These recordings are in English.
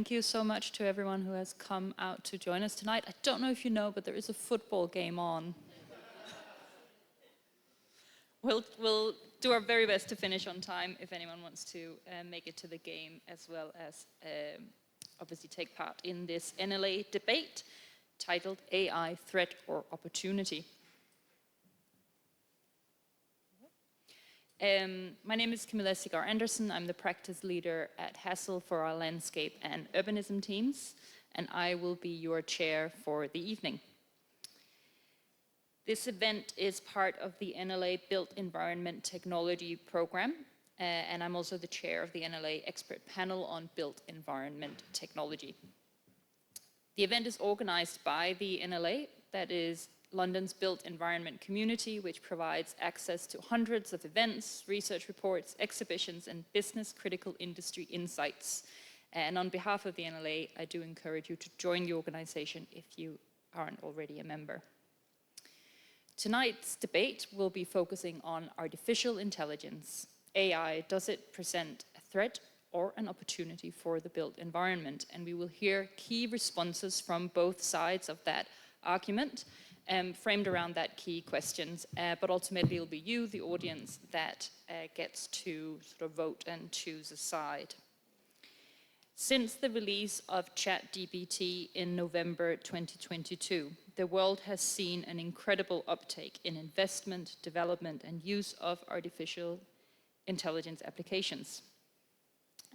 Thank you so much to everyone who has come out to join us tonight. I don't know if you know, but there is a football game on. We'll do our very best to finish on time if anyone wants to make it to the game, as well as obviously take part in this NLA debate titled AI Threat or Opportunity. My name is Camilla Cigar Anderson. I'm the practice leader at Hassel for our landscape and urbanism teams, and I will be your chair for the evening. This event is part of the NLA Built Environment Technology Program, and I'm also the chair of the NLA Expert Panel on Built Environment Technology. The event is organized by the NLA, that is London's built environment community, which provides access to hundreds of events, research reports, exhibitions, and business-critical industry insights. And on behalf of the NLA, I do encourage you to join the organization if you aren't already a member. Tonight's debate will be focusing on artificial intelligence. AI, does it present a threat or an opportunity for the built environment? And we will hear key responses from both sides of that argument, framed around that key questions, but ultimately it'll be you, the audience, that gets to sort of vote and choose a side. Since the release of ChatGPT in November 2022, the world has seen an incredible uptake in investment, development, and use of artificial intelligence applications.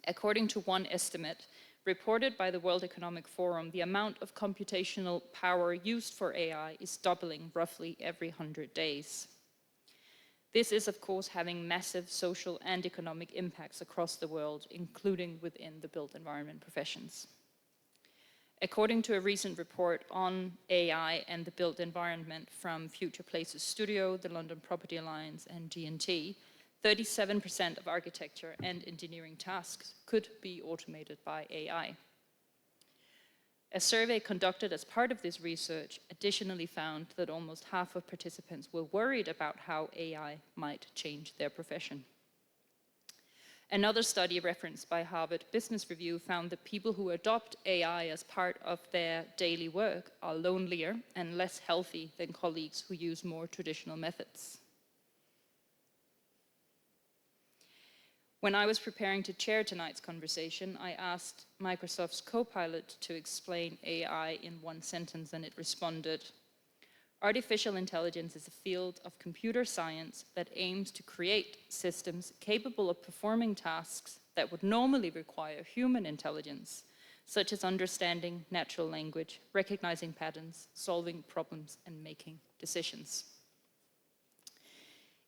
According to one estimate, reported by the World Economic Forum, the amount of computational power used for AI is doubling roughly every 100 days. This is, of course, having massive social and economic impacts across the world, including within the built environment professions. According to a recent report on AI and the built environment from Future Places Studio, the London Property Alliance, and G&T, 37% of architecture and engineering tasks could be automated by AI. A survey conducted as part of this research additionally found that almost half of participants were worried about how AI might change their profession. Another study referenced by Harvard Business Review found that people who adopt AI as part of their daily work are lonelier and less healthy than colleagues who use more traditional methods. When I was preparing to chair tonight's conversation, I asked Microsoft's Copilot to explain AI in one sentence, and it responded, "Artificial intelligence is a field of computer science that aims to create systems capable of performing tasks that would normally require human intelligence, such as understanding natural language, recognizing patterns, solving problems, and making decisions."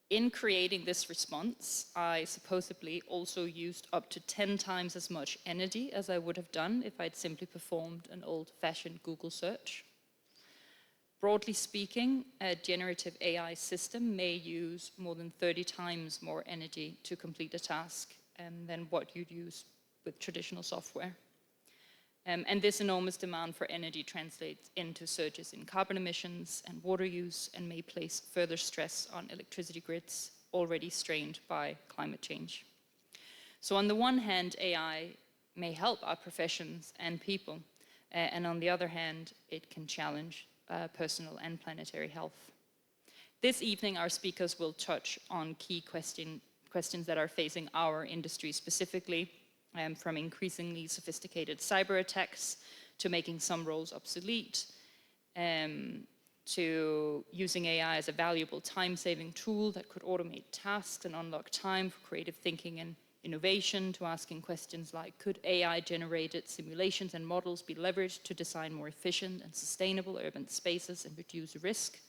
In creating this response, I supposedly also used up to 10 times as much energy as I would have done if I'd simply performed an old-fashioned Google search. Broadly speaking, a generative AI system may use more than 30 times more energy to complete a task than what you'd use with traditional software. And this enormous demand for energy translates into surges in carbon emissions and water use, and may place further stress on electricity grids already strained by climate change. So on the one hand, AI may help our professions and people, and on the other hand, it can challenge personal and planetary health. This evening, our speakers will touch on key questions that are facing our industry specifically, from increasingly sophisticated cyber attacks to making some roles obsolete, to using AI as a valuable time-saving tool that could automate tasks and unlock time for creative thinking and innovation, to asking questions like, could AI-generated simulations and models be leveraged to design more efficient and sustainable urban spaces and reduce risk?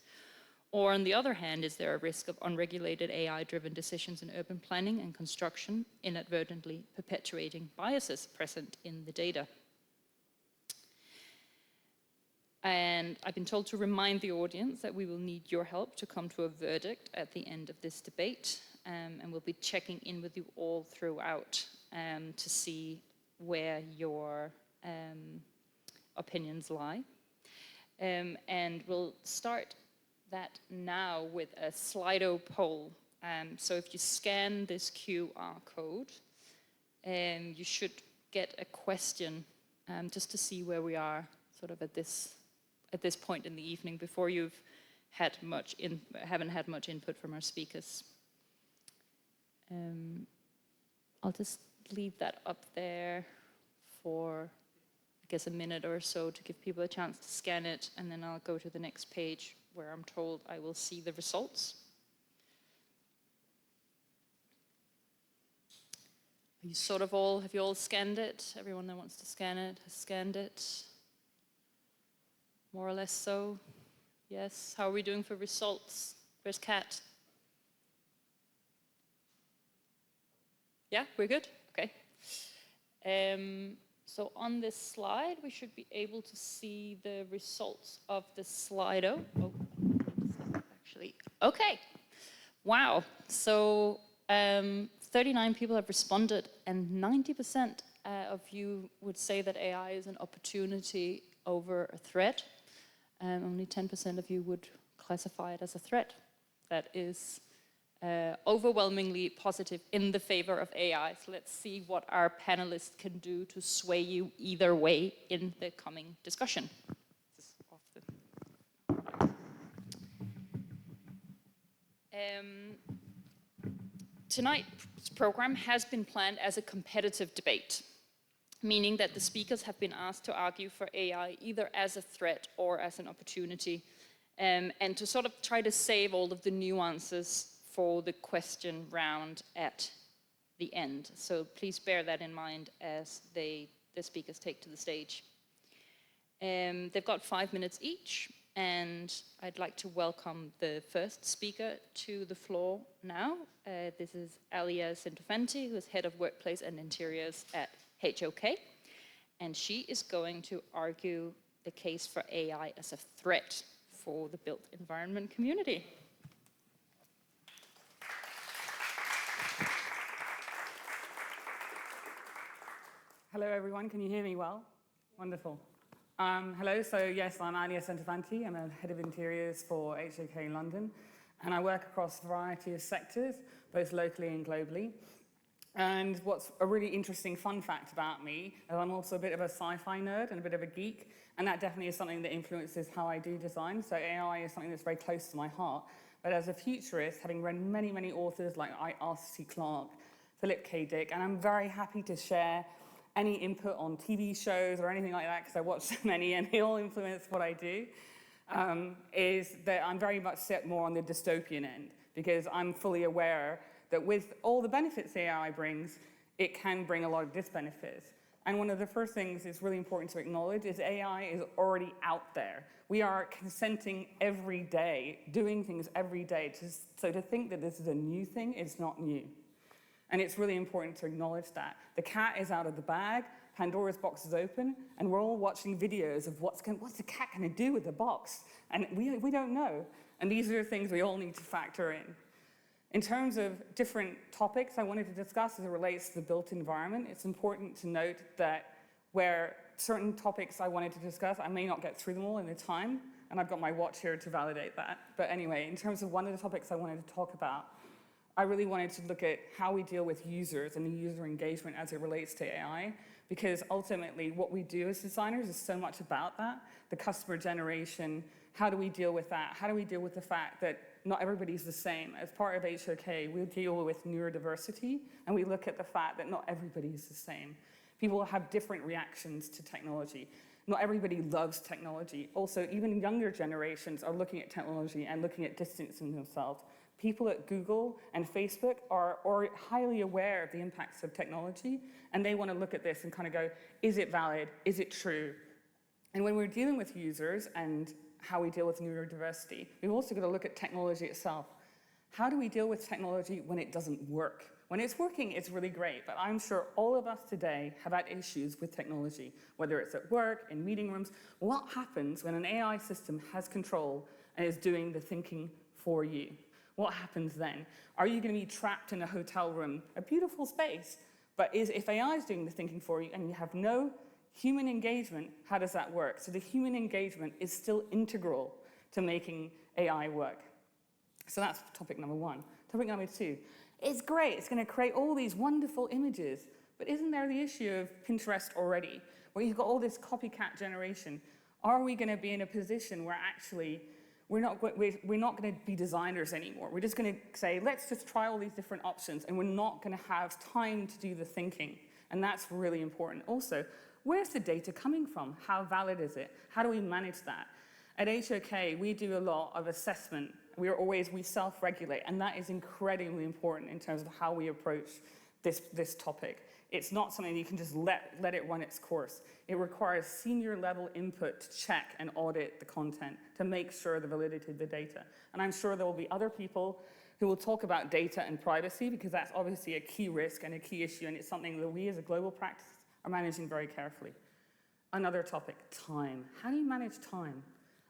Or on the other hand, is there a risk of unregulated AI-driven decisions in urban planning and construction, inadvertently perpetuating biases present in the data? And I've been told to remind the audience that we will need your help to come to a verdict at the end of this debate, and we'll be checking in with you all throughout to see where your opinions lie. And we'll start that now with a Slido poll. So if you scan this QR code, you should get a question just to see where we are sort of at this point in the evening before you've haven't had much input from our speakers. I'll just leave that up there for, I guess, a minute or so to give people a chance to scan it, and then I'll go to the next page where I'm told I will see the results. Are you sort of all, have you all scanned it? Everyone that wants to scan it has scanned it? More or less so? Yes. How are we doing for results? Where's Kat? Yeah, we're good? Okay. So on this slide, we should be able to see the results of the Slido. Oh, actually, okay. Wow. So 39 people have responded, and 90% of you would say that AI is an opportunity over a threat. Only 10% of you would classify it as a threat. That is overwhelmingly positive in the favor of AI. So let's see what our panelists can do to sway you either way in the coming discussion. Tonight's program has been planned as a competitive debate, meaning that the speakers have been asked to argue for AI either as a threat or as an opportunity, and to sort of try to save all of the nuances for the question round at the end. So please bear that in mind as the speakers take to the stage. They've got 5 minutes each, and I'd like to welcome the first speaker to the floor now. This is Alia Sintofenti, who is Head of Workplace and Interiors at HOK, and she is going to argue the case for AI as a threat for the built environment community. Hello, everyone. Can you hear me well? Wonderful. Hello. So yes, I'm Alia Sintofenti. I'm a Head of Interiors for HOK in London, and I work across a variety of sectors, both locally and globally. And what's a really interesting fun fact about me is I'm also a bit of a sci-fi nerd and a bit of a geek, and that definitely is something that influences how I do design. So AI is something that's very close to my heart. But as a futurist, having read many, many authors like Arthur C. Clarke, Philip K. Dick, and I'm very happy to share any input on TV shows or anything like that, because I watch so many and they all influence what I do, is that I'm very much set more on the dystopian end, because I'm fully aware that with all the benefits AI brings, it can bring a lot of disbenefits. And one of the first things that's really important to acknowledge is AI is already out there. We are consenting every day, doing things every day. So to think that this is a new thing is not new. And it's really important to acknowledge that. The cat is out of the bag, Pandora's box is open, and we're all watching videos of what's the cat going to do with the box? And we don't know. And these are the things we all need to factor in. In terms of different topics I wanted to discuss as it relates to the built environment, it's important to note that where certain topics I wanted to discuss, I may not get through them all in the time, and I've got my watch here to validate that. But anyway, in terms of one of the topics I wanted to talk about, I really wanted to look at how we deal with users and the user engagement as it relates to AI, because ultimately what we do as designers is so much about that, the customer generation. How do we deal with that? How do we deal with the fact that not everybody's the same? As part of HOK, we deal with neurodiversity, and we look at the fact that not everybody is the same. People have different reactions to technology. Not everybody loves technology. Also, even younger generations are looking at technology and looking at distancing themselves. People at Google and Facebook are highly aware of the impacts of technology, and they want to look at this and kind of go, is it valid? Is it true? And when we're dealing with users and how we deal with neurodiversity, we've also got to look at technology itself. How do we deal with technology when it doesn't work? When it's working, it's really great, but I'm sure all of us today have had issues with technology, whether it's at work, in meeting rooms. What happens when an AI system has control and is doing the thinking for you? What happens then? Are you going to be trapped in a hotel room, a beautiful space, but if AI is doing the thinking for you and you have no human engagement, how does that work? So the human engagement is still integral to making AI work. So that's topic number one. Topic number two, it's great, it's going to create all these wonderful images, but isn't there the issue of Pinterest already, Or you've got all this copycat generation. Are we going to be in a position where actually we're not going to be designers anymore? We're just going to say, let's just try all these different options, and we're not going to have time to do the thinking. And that's really important. Also, where's the data coming from? How valid is it? How do we manage that? At HOK, we do a lot of assessment. We self-regulate, and that is incredibly important in terms of how we approach this topic. It's not something you can just let it run its course. It requires senior level input to check and audit the content to make sure the validity of the data. And I'm sure there will be other people who will talk about data and privacy, because that's obviously a key risk and a key issue, and it's something that we as a global practice are managing very carefully. Another topic, time. How do you manage time?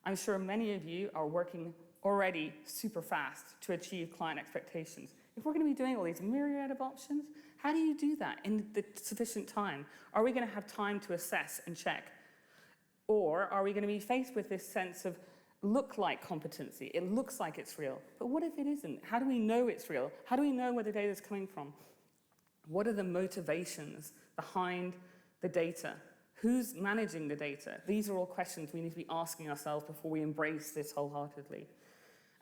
I'm sure many of you are working already super fast to achieve client expectations. If we're going to be doing all these myriad of options, how do you do that in the sufficient time? Are we going to have time to assess and check? Or are we going to be faced with this sense of look-like competency? It looks like it's real, but what if it isn't? How do we know it's real? How do we know where the data is coming from? What are the motivations behind the data? Who's managing the data? These are all questions we need to be asking ourselves before we embrace this wholeheartedly.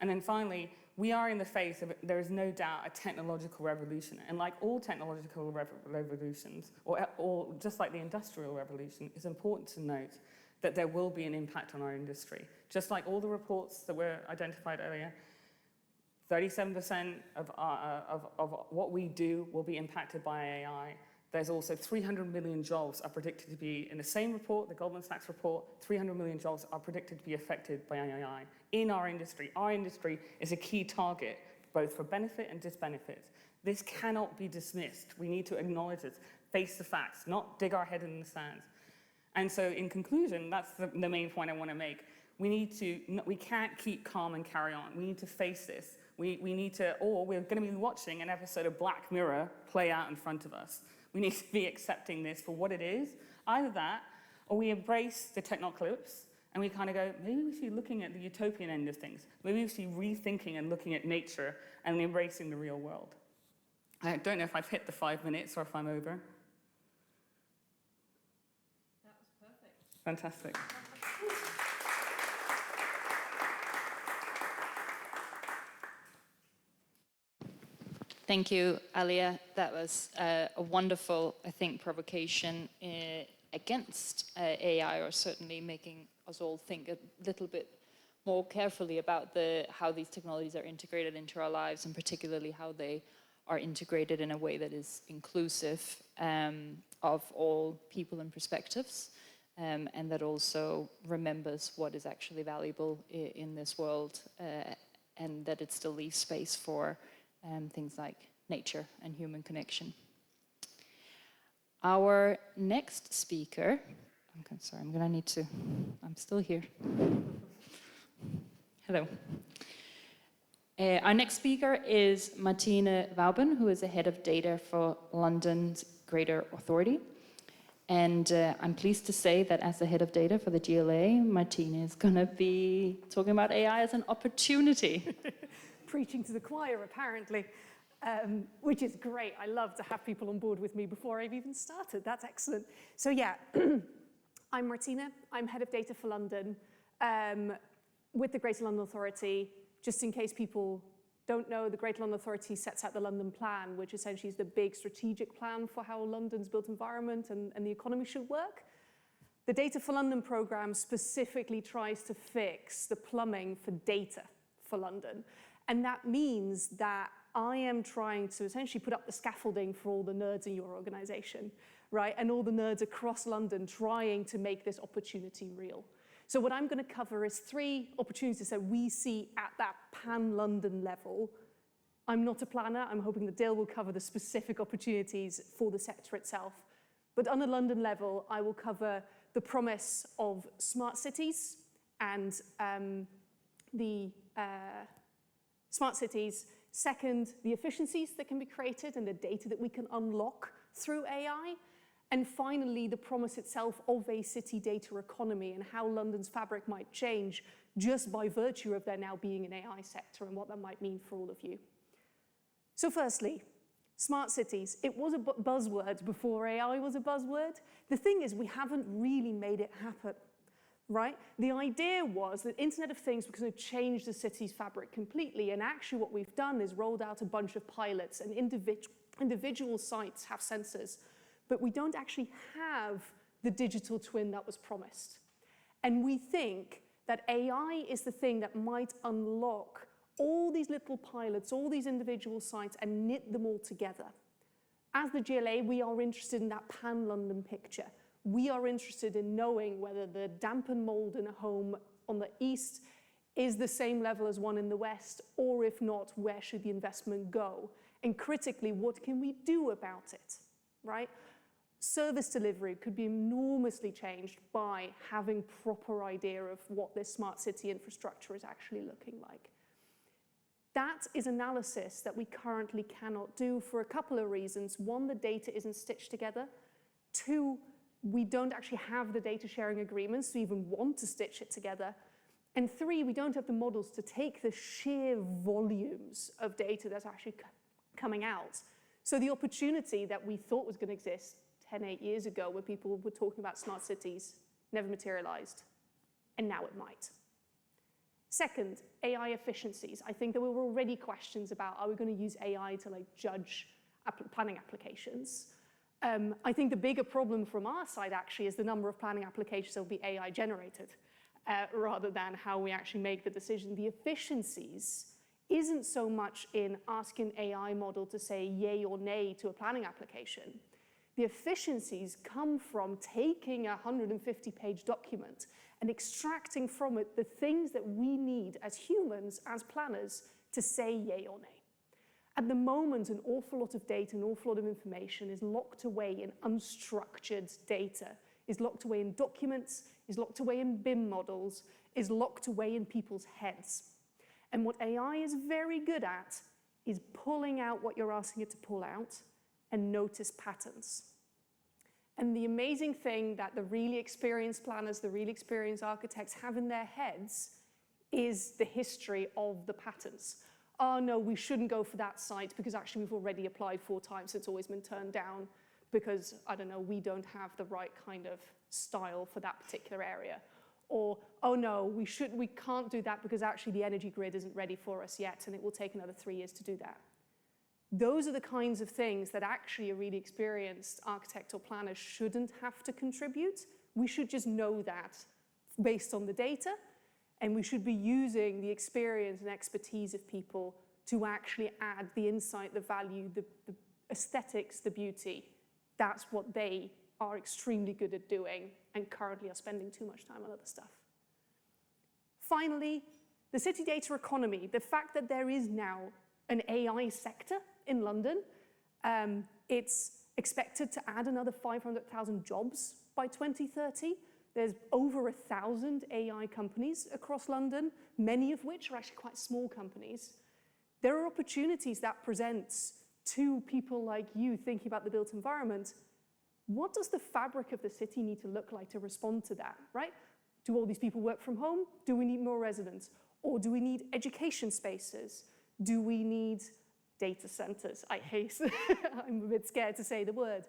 And then finally, we are in the face of, there is no doubt, a technological revolution. And like all technological revolutions, or just like the Industrial Revolution, it's important to note that there will be an impact on our industry. Just like all the reports that were identified earlier, 37% of what we do will be impacted by AI. There's also 300 million jobs are predicted to be, in the same report, the Goldman Sachs report, 300 million jobs are predicted to be affected by AI in our industry. Our industry is a key target, both for benefit and disbenefits. This cannot be dismissed. We need to acknowledge it, face the facts, not dig our head in the sand. And so in conclusion, that's the main point I want to make. We can't keep calm and carry on. We need to face this. We're going to be watching an episode of Black Mirror play out in front of us. We need to be accepting this for what it is. Either that, or we embrace the technocalypse, and we kind of go, maybe we should be looking at the utopian end of things. Maybe we should be rethinking and looking at nature and embracing the real world. I don't know if I've hit the 5 minutes or if I'm over. That was perfect. Fantastic. Thank you, Alia. That was a wonderful, I think, provocation against AI, or certainly making us all think a little bit more carefully about how these technologies are integrated into our lives, and particularly how they are integrated in a way that is inclusive of all people and perspectives, and that also remembers what is actually valuable in this world, and that it still leaves space for things like nature and human connection. Our next speaker, I'm still here. Hello. Our next speaker is Martine Wouben, who is the head of data for London's Greater Authority. And I'm pleased to say that as the head of data for the GLA, Martine is going to be talking about AI as an opportunity. Preaching to the choir, apparently, which is great. I love to have people on board with me before I've even started. That's excellent. So yeah, I'm Martine. I'm head of data for London with the Greater London Authority. Just in case people don't know, the Greater London Authority sets out the London Plan, which essentially is the big strategic plan for how London's built environment and the economy should work. The Data for London programme specifically tries to fix the plumbing for data for London. And that means that I am trying to essentially put up the scaffolding for all the nerds in your organization, right? And all the nerds across London trying to make this opportunity real. So what I'm going to cover is 3 opportunities that we see at that pan-London level. I'm not a planner. I'm hoping that Dale will cover the specific opportunities for the sector itself. But on a London level, I will cover the promise of smart cities and smart cities. Second, the efficiencies that can be created and the data that we can unlock through AI. And finally, the promise itself of a city data economy and how London's fabric might change just by virtue of there now being an AI sector and what that might mean for all of you. So firstly, Smart cities, it was a buzzword before AI was a buzzword. The thing is, we haven't really made it happen, right? The idea was that Internet of Things was going to change the city's fabric completely, and actually what we've done is rolled out a bunch of pilots, and individual sites have sensors, but we don't actually have the digital twin that was promised. And we think that AI is the thing that might unlock all these little pilots, all these individual sites, and knit them all together. As the GLA, we are interested in that pan-London picture. We are interested in knowing whether the damp and mold in a home on the east is the same level as one in the west, or if not, where should the investment go? And critically, what can we do about it, right? Service delivery could be enormously changed by having proper idea of what this smart city infrastructure is actually looking like. That is analysis that we currently cannot do for a couple of reasons. One, the data isn't stitched together. Two, we don't actually have the data sharing agreements to even want to stitch it together. And three, we don't have the models to take the sheer volumes of data that's actually coming out. So the opportunity that we thought was going to exist 8 years ago, where people were talking about smart cities, never materialized, and now it might. Second, AI efficiencies. I think there were already questions about, are we going to use AI to judge planning applications? I think the bigger problem from our side actually is the number of planning applications that will be AI generated, rather than how we actually make the decision. The efficiencies isn't so much in asking an AI model to say yay or nay to a planning application. The efficiencies come from taking a 150-page document and extracting from it the things that we need as humans, as planners, to say yay or nay. At the moment, an awful lot of data, an awful lot of information is locked away in unstructured data, is locked away in documents, is locked away in BIM models, is locked away in people's heads. And what AI is very good at is pulling out what you're asking it to pull out and notice patterns. And the amazing thing that the really experienced planners, the really experienced architects have in their heads is the history of the patterns. Oh no, we shouldn't go for that site because actually we've already applied 4 times, so it's always been turned down because, I don't know, we don't have the right kind of style for that particular area. Or, oh no, we can't do that because actually the energy grid isn't ready for us yet and it will take another 3 years to do that. Those are the kinds of things that actually a really experienced architect or planner shouldn't have to contribute. We should just know that based on the data, and we should be using the experience and expertise of people to actually add the insight, the value, the aesthetics, the beauty. That's what they are extremely good at doing and currently are spending too much time on other stuff. Finally, the city data economy, the fact that there is now an AI sector in London. It's expected to add another 500,000 jobs by 2030. There's over 1,000 AI companies across London, many of which are actually quite small companies. There are opportunities that presents to people like you thinking about the built environment. What does the fabric of the city need to look like to respond to that, right? Do all these people work from home? Do we need more residents? Or do we need education spaces? Do we need data centers? I'm a bit scared to say the word.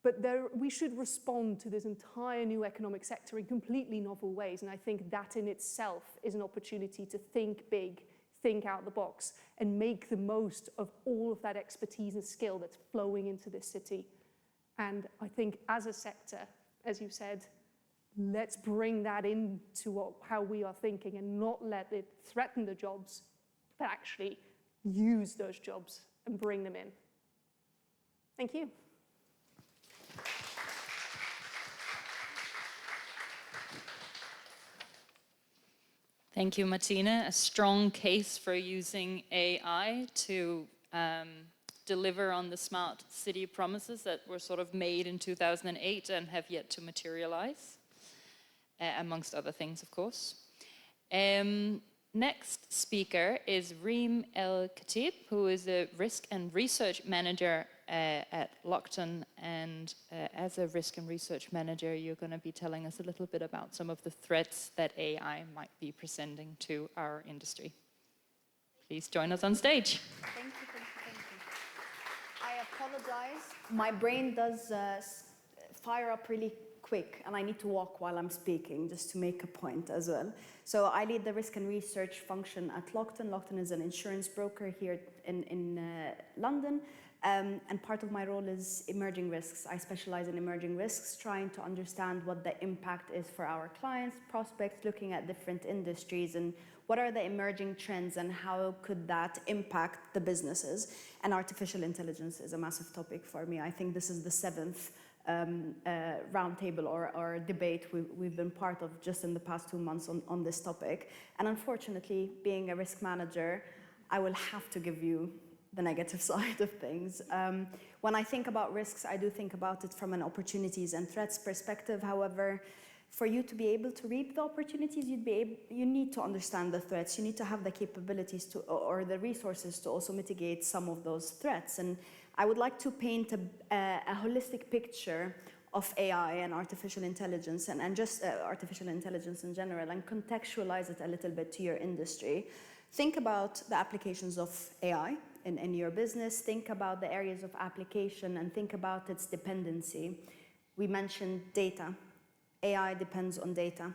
But we should respond to this entire new economic sector in completely novel ways. And I think that in itself is an opportunity to think big, think out the box, and make the most of all of that expertise and skill that's flowing into this city. And I think as a sector, as you said, let's bring that into how we are thinking and not let it threaten the jobs, but actually use those jobs and bring them in. Thank you. Thank you, Martina. A strong case for using AI to deliver on the smart city promises that were sort of made in 2008 and have yet to materialize, amongst other things, of course. Next speaker is Reem El Khatib, who is a risk and research manager at Lockton. And as a risk and research manager, you're going to be telling us a little bit about some of the threats that AI might be presenting to our industry. Please join us on stage. Thank you, thank you, thank you. apologize. My brain does fire up really quick, and I need to walk while I'm speaking, just to make a point as well. So I lead the risk and research function at Lockton. Lockton is an insurance broker here in London. And part of my role is emerging risks. I specialize in emerging risks, trying to understand what the impact is for our clients, prospects, looking at different industries, and what are the emerging trends and how could that impact the businesses. And artificial intelligence is a massive topic for me. I think this is the 7th roundtable or debate we've been part of just in the past 2 months on this topic. And unfortunately, being a risk manager, I will have to give you the negative side of things. When I think about risks, I do think about it from an opportunities and threats perspective. However, for you to be able to reap the opportunities, you need to understand the threats. You need to have the capabilities to, or the resources to also mitigate some of those threats. And I would like to paint a holistic picture of AI and artificial intelligence and just artificial intelligence in general, and contextualize it a little bit to your industry. Think about the applications of AI in your business. Think about the areas of application and think about its dependency. We mentioned data. AI depends on data.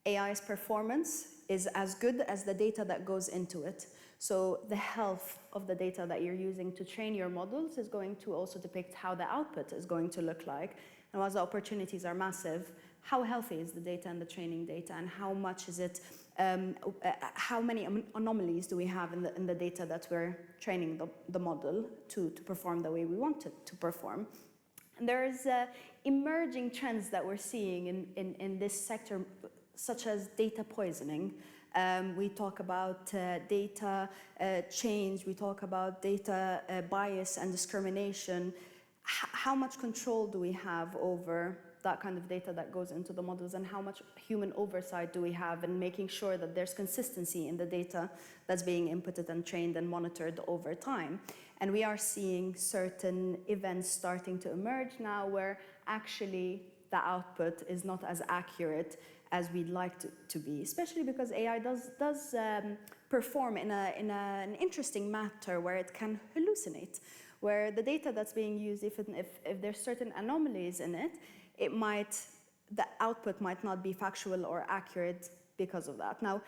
AI's performance is as good as the data that goes into it. So the health of the data that you're using to train your models is going to also depict how the output is going to look like. And while the opportunities are massive, how healthy is the data and the training data, and how much is it, how many anomalies do we have in the data that we're training the model to perform the way we want it to perform. And there's emerging trends that we're seeing in this sector, such as data poisoning. We talk about data change, we talk about data bias and discrimination. How much control do we have over that kind of data that goes into the models, and how much human oversight do we have in making sure that there's consistency in the data that's being inputted and trained and monitored over time? And we are seeing certain events starting to emerge now where actually the output is not as accurate as we'd like to be, especially because AI does perform in an interesting matter where it can hallucinate, where the data that's being used, if there's certain anomalies in it, the output might not be factual or accurate because of that. Now,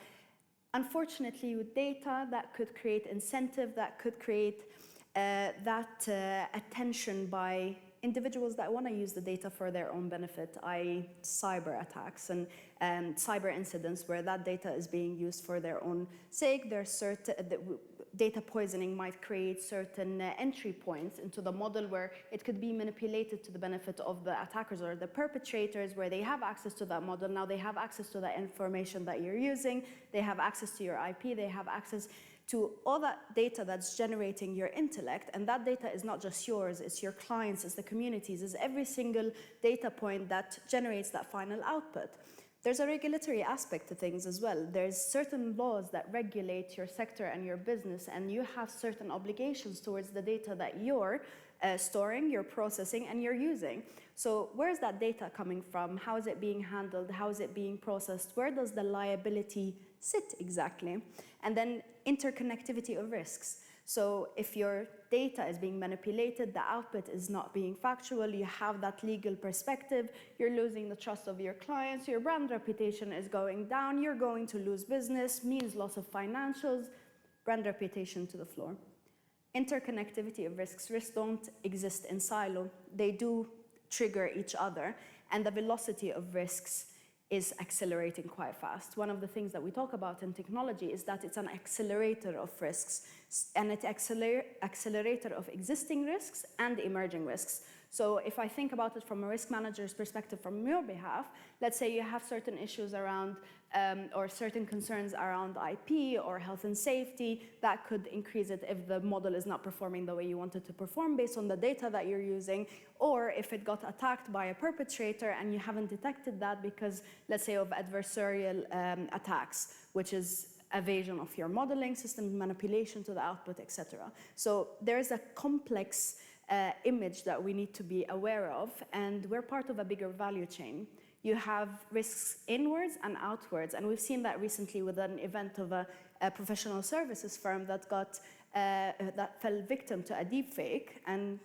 unfortunately, with data, that could create incentive, that could create attention by individuals that want to use the data for their own benefit, i.e. cyber attacks and cyber incidents where that data is being used for their own sake. There's certain data poisoning might create certain entry points into the model where it could be manipulated to the benefit of the attackers or the perpetrators, where they have access to that model. Now they have access to the information that you're using, they have access to your IP, they have access to all that data that's generating your intellect. And that data is not just yours, it's your clients, it's the communities, it's every single data point that generates that final output. There's a regulatory aspect to things as well. There's certain laws that regulate your sector and your business, and you have certain obligations towards the data that you're storing, you're processing, and you're using. So where's that data coming from? How is it being handled? How is it being processed? Where does the liability sit exactly? And then interconnectivity of risks. So if your data is being manipulated, the output is not being factual, you have that legal perspective, you're losing the trust of your clients, your brand reputation is going down, you're going to lose business, means loss of financials, brand reputation to the floor. Interconnectivity of risks. Risks don't exist in silo. They do trigger each other, and the velocity of risks is accelerating quite fast. One of the things that we talk about in technology is that it's an accelerator of risks, and it's accelerator of existing risks and emerging risks. So if I think about it from a risk manager's perspective from your behalf, let's say you have certain issues around or certain concerns around IP or health and safety, that could increase it if the model is not performing the way you want it to perform based on the data that you're using, or if it got attacked by a perpetrator and you haven't detected that because, let's say, of adversarial attacks, which is evasion of your modeling system, manipulation to the output, etc. So there's a complex image that we need to be aware of, and we're part of a bigger value chain. You have risks inwards and outwards, and we've seen that recently with an event of a professional services firm that got that fell victim to a deepfake and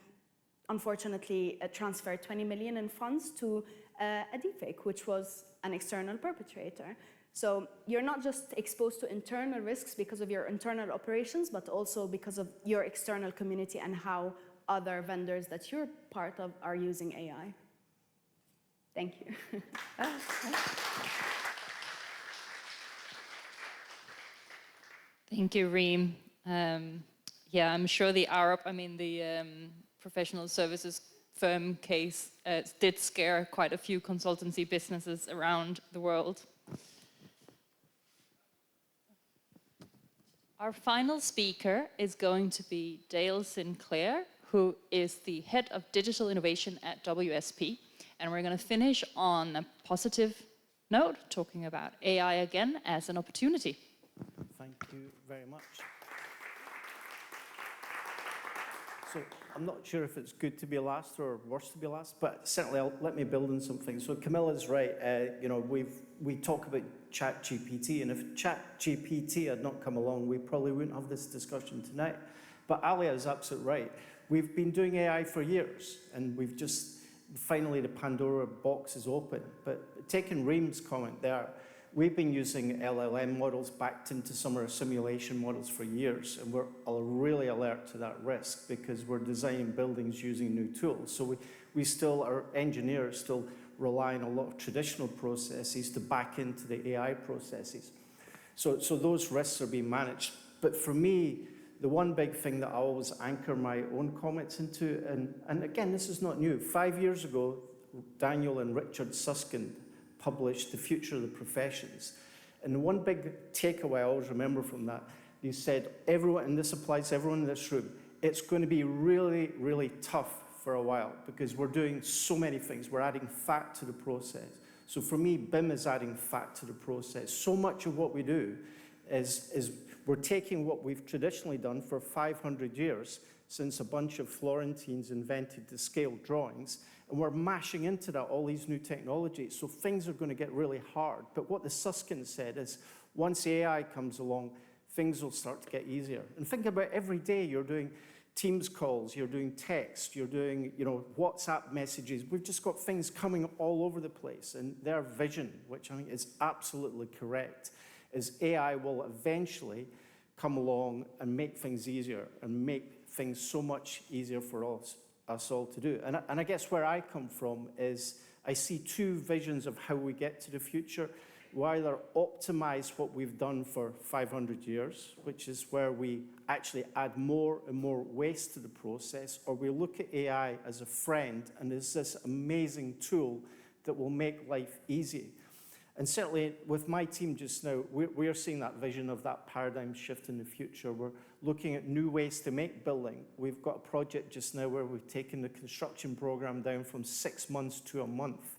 unfortunately transferred 20 million in funds to a deepfake, which was an external perpetrator. So you're not just exposed to internal risks because of your internal operations, but also because of your external community and how other vendors that you're part of are using AI. Thank you. Thank you, Reem. Yeah, I'm sure the professional services firm case did scare quite a few consultancy businesses around the world. Our final speaker is going to be Dale Sinclair, who is the head of digital innovation at WSP. And we're going to finish on a positive note, talking about AI again as an opportunity. Thank you very much. So I'm not sure if it's good to be last or worse to be last, but certainly let me build on something. So Camilla's right. We talk about ChatGPT, and if ChatGPT had not come along, we probably wouldn't have this discussion tonight. But Alia is absolutely right. We've been doing AI for years, and we've just finally the Pandora box is open. But taking Reem's comment there, we've been using LLM models backed into some of our simulation models for years, and we're really alert to that risk because we're designing buildings using new tools. So our engineers still rely on a lot of traditional processes to back into the AI processes. So those risks are being managed. But for me, the one big thing that I always anchor my own comments into, and again, this is not new. 5 years ago, Daniel and Richard Susskind published The Future of the Professions. And the one big takeaway I always remember from that, you said, everyone, and this applies to everyone in this room, it's going to be really, really tough for a while because we're doing so many things. We're adding fat to the process. So for me, BIM is adding fat to the process. So much of what we do is we're taking what we've traditionally done for 500 years since a bunch of Florentines invented the scale drawings, and we're mashing into that all these new technologies. So things are going to get really hard. But what the Susskind said is once AI comes along, things will start to get easier. And think about every day you're doing Teams calls, you're doing text, you're doing WhatsApp messages. We've just got things coming all over the place. And their vision, which I think is absolutely correct, is AI will eventually come along and make things easier and make things so much easier for us all to do. And I guess where I come from is I see two visions of how we get to the future. We either optimize what we've done for 500 years, which is where we actually add more and more waste to the process, or we look at AI as a friend and as this amazing tool that will make life easy. And certainly with my team just now, we are seeing that vision of that paradigm shift in the future. We're looking at new ways to make building. We've got a project just now where we've taken the construction program down from 6 months to a month.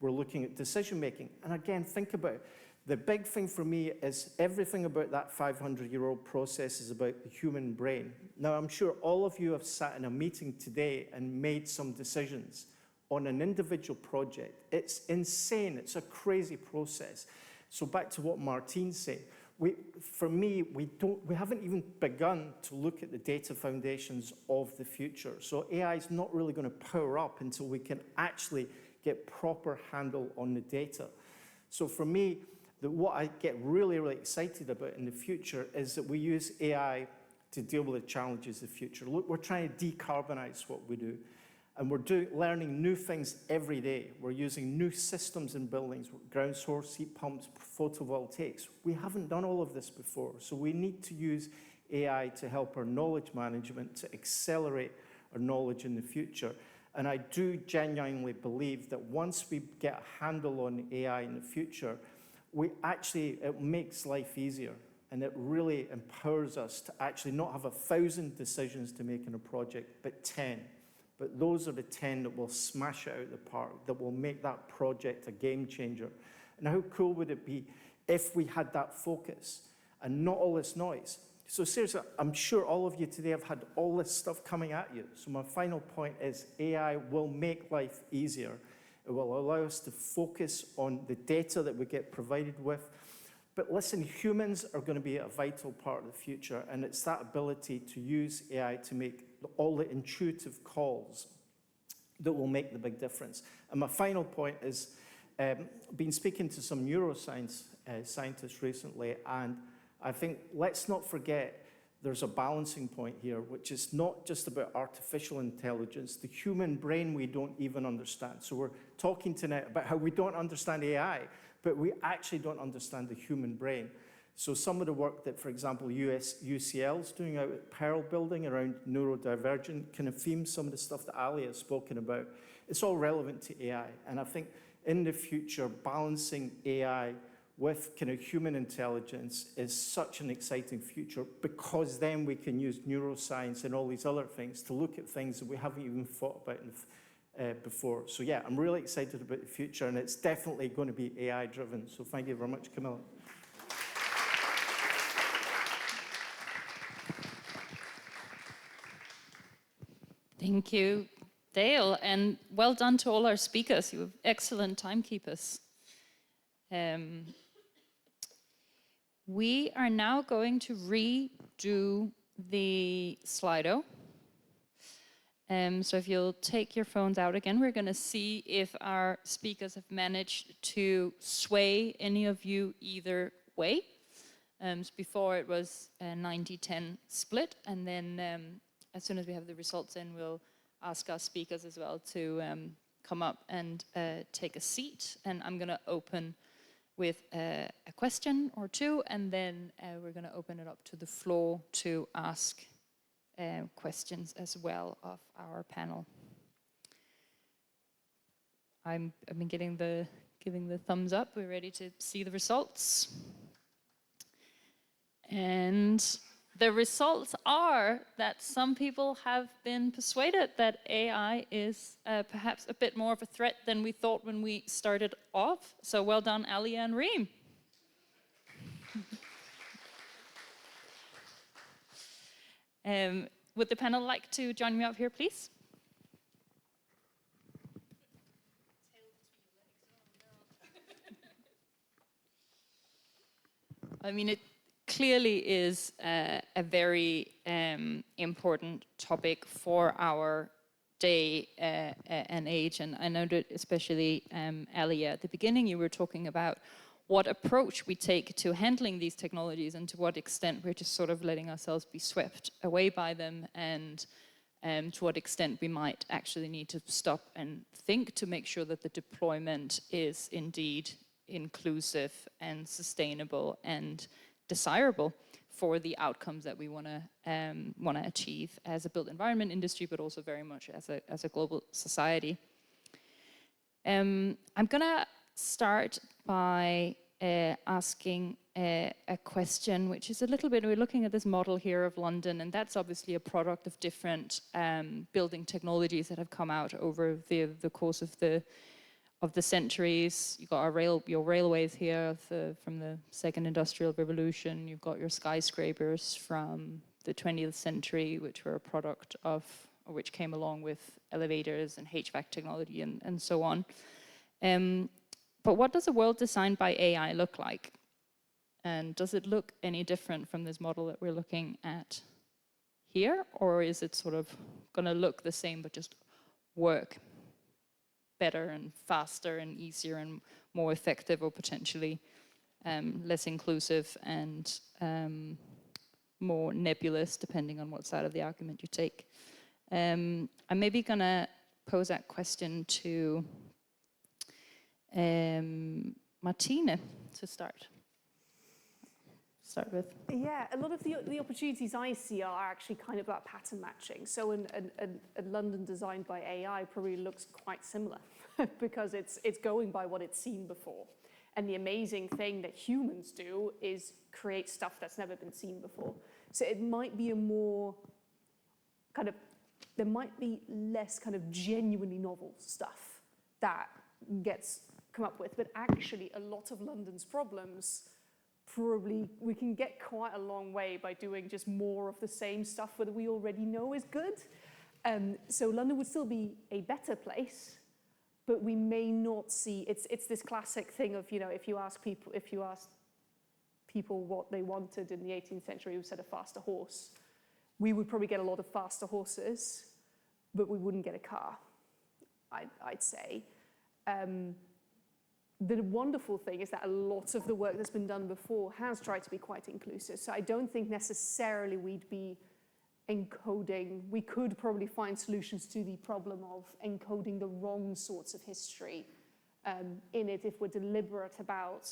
We're looking at decision making. And again, think about it. The big thing for me is everything about that 500-year-old process is about the human brain. Now, I'm sure all of you have sat in a meeting today and made some decisions on an individual project. It's insane. It's a crazy process. So back to what Martine said, for me, we haven't even begun to look at the data foundations of the future. So AI is not really going to power up until we can actually get proper handle on the data. So for me, what I get really, really excited about in the future is that we use AI to deal with the challenges of the future. Look, we're trying to decarbonize what we do. And we're learning new things every day. We're using new systems in buildings, ground source, heat pumps, photovoltaics. We haven't done all of this before. So we need to use AI to help our knowledge management, to accelerate our knowledge in the future. And I do genuinely believe that once we get a handle on AI in the future, it makes life easier. And it really empowers us to actually not have 1,000 decisions to make in a project, but 10. But those are the 10 that will smash it out of the park, that will make that project a game changer. And how cool would it be if we had that focus and not all this noise? So seriously, I'm sure all of you today have had all this stuff coming at you. So my final point is AI will make life easier. It will allow us to focus on the data that we get provided with, But listen, humans are going to be a vital part of the future, and it's that ability to use AI to make all the intuitive calls that will make the big difference. And my final point is, been speaking to some neuroscience scientists recently, and I think let's not forget there's a balancing point here, which is not just about artificial intelligence. The human brain we don't even understand. So we're talking tonight about how we don't understand AI, but we actually don't understand the human brain. So some of the work that, for example, UCL is doing out at Pearl Building around neurodivergent kind of themes, some of the stuff that Ali has spoken about, it's all relevant to AI. And I think in the future, balancing AI with kind of human intelligence is such an exciting future, because then we can use neuroscience and all these other things to look at things that we haven't even thought about before. So yeah, I'm really excited about the future, and it's definitely going to be AI driven. So thank you very much, Camilla. Thank you, Dale, and well done to all our speakers. You were excellent timekeepers. We are now going to redo the Slido. So if you'll take your phones out again, we're going to see if our speakers have managed to sway any of you either way. So before it was a 90-10 split, and then as soon as we have the results in, we'll ask our speakers as well to come up and take a seat. And I'm going to open with a question or two, and then we're going to open it up to the floor to ask questions as well of our panel. I've been giving the thumbs up. We're ready to see the results. And the results are that some people have been persuaded that AI is perhaps a bit more of a threat than we thought when we started off. So well done, Ali and Reem. Would the panel like to join me up here, please? I mean, it clearly is a very important topic for our day and age. And I know that especially, Ali, at the beginning, you were talking about what approach we take to handling these technologies and to what extent we're just sort of letting ourselves be swept away by them, and to what extent we might actually need to stop and think to make sure that the deployment is indeed inclusive and sustainable and desirable for the outcomes that we want to achieve as a built environment industry, but also very much as a global society. I'm gonna start by asking a question, which is a little bit, we're looking at this model here of London, and that's obviously a product of different building technologies that have come out over the course of the centuries. You've got your railways here from the Second Industrial Revolution. You've got your skyscrapers from the 20th century, which were a product of, or which came along with elevators and HVAC technology and so on. But what does a world designed by AI look like? And does it look any different from this model that we're looking at here? Or is it sort of going to look the same but just work better and faster and easier and more effective, or potentially less inclusive and more nebulous, depending on what side of the argument you take? I'm maybe going to pose that question to Martine to start with. Yeah, a lot of the opportunities I see are actually kind of about pattern matching. So a London designed by AI probably looks quite similar because it's going by what it's seen before. And the amazing thing that humans do is create stuff that's never been seen before. So it might be a more kind of, there might be less kind of genuinely novel stuff that gets come up with, but actually a lot of London's problems, probably we can get quite a long way by doing just more of the same stuff that we already know is good. So London would still be a better place, but we may not see, it's this classic thing of, you know, if you ask people what they wanted in the 18th century, who said a faster horse. We would probably get a lot of faster horses, but we wouldn't get a car, I'd say. The wonderful thing is that a lot of the work that's been done before has tried to be quite inclusive. So I don't think necessarily we'd be encoding. We could probably find solutions to the problem of encoding the wrong sorts of history in it if we're deliberate about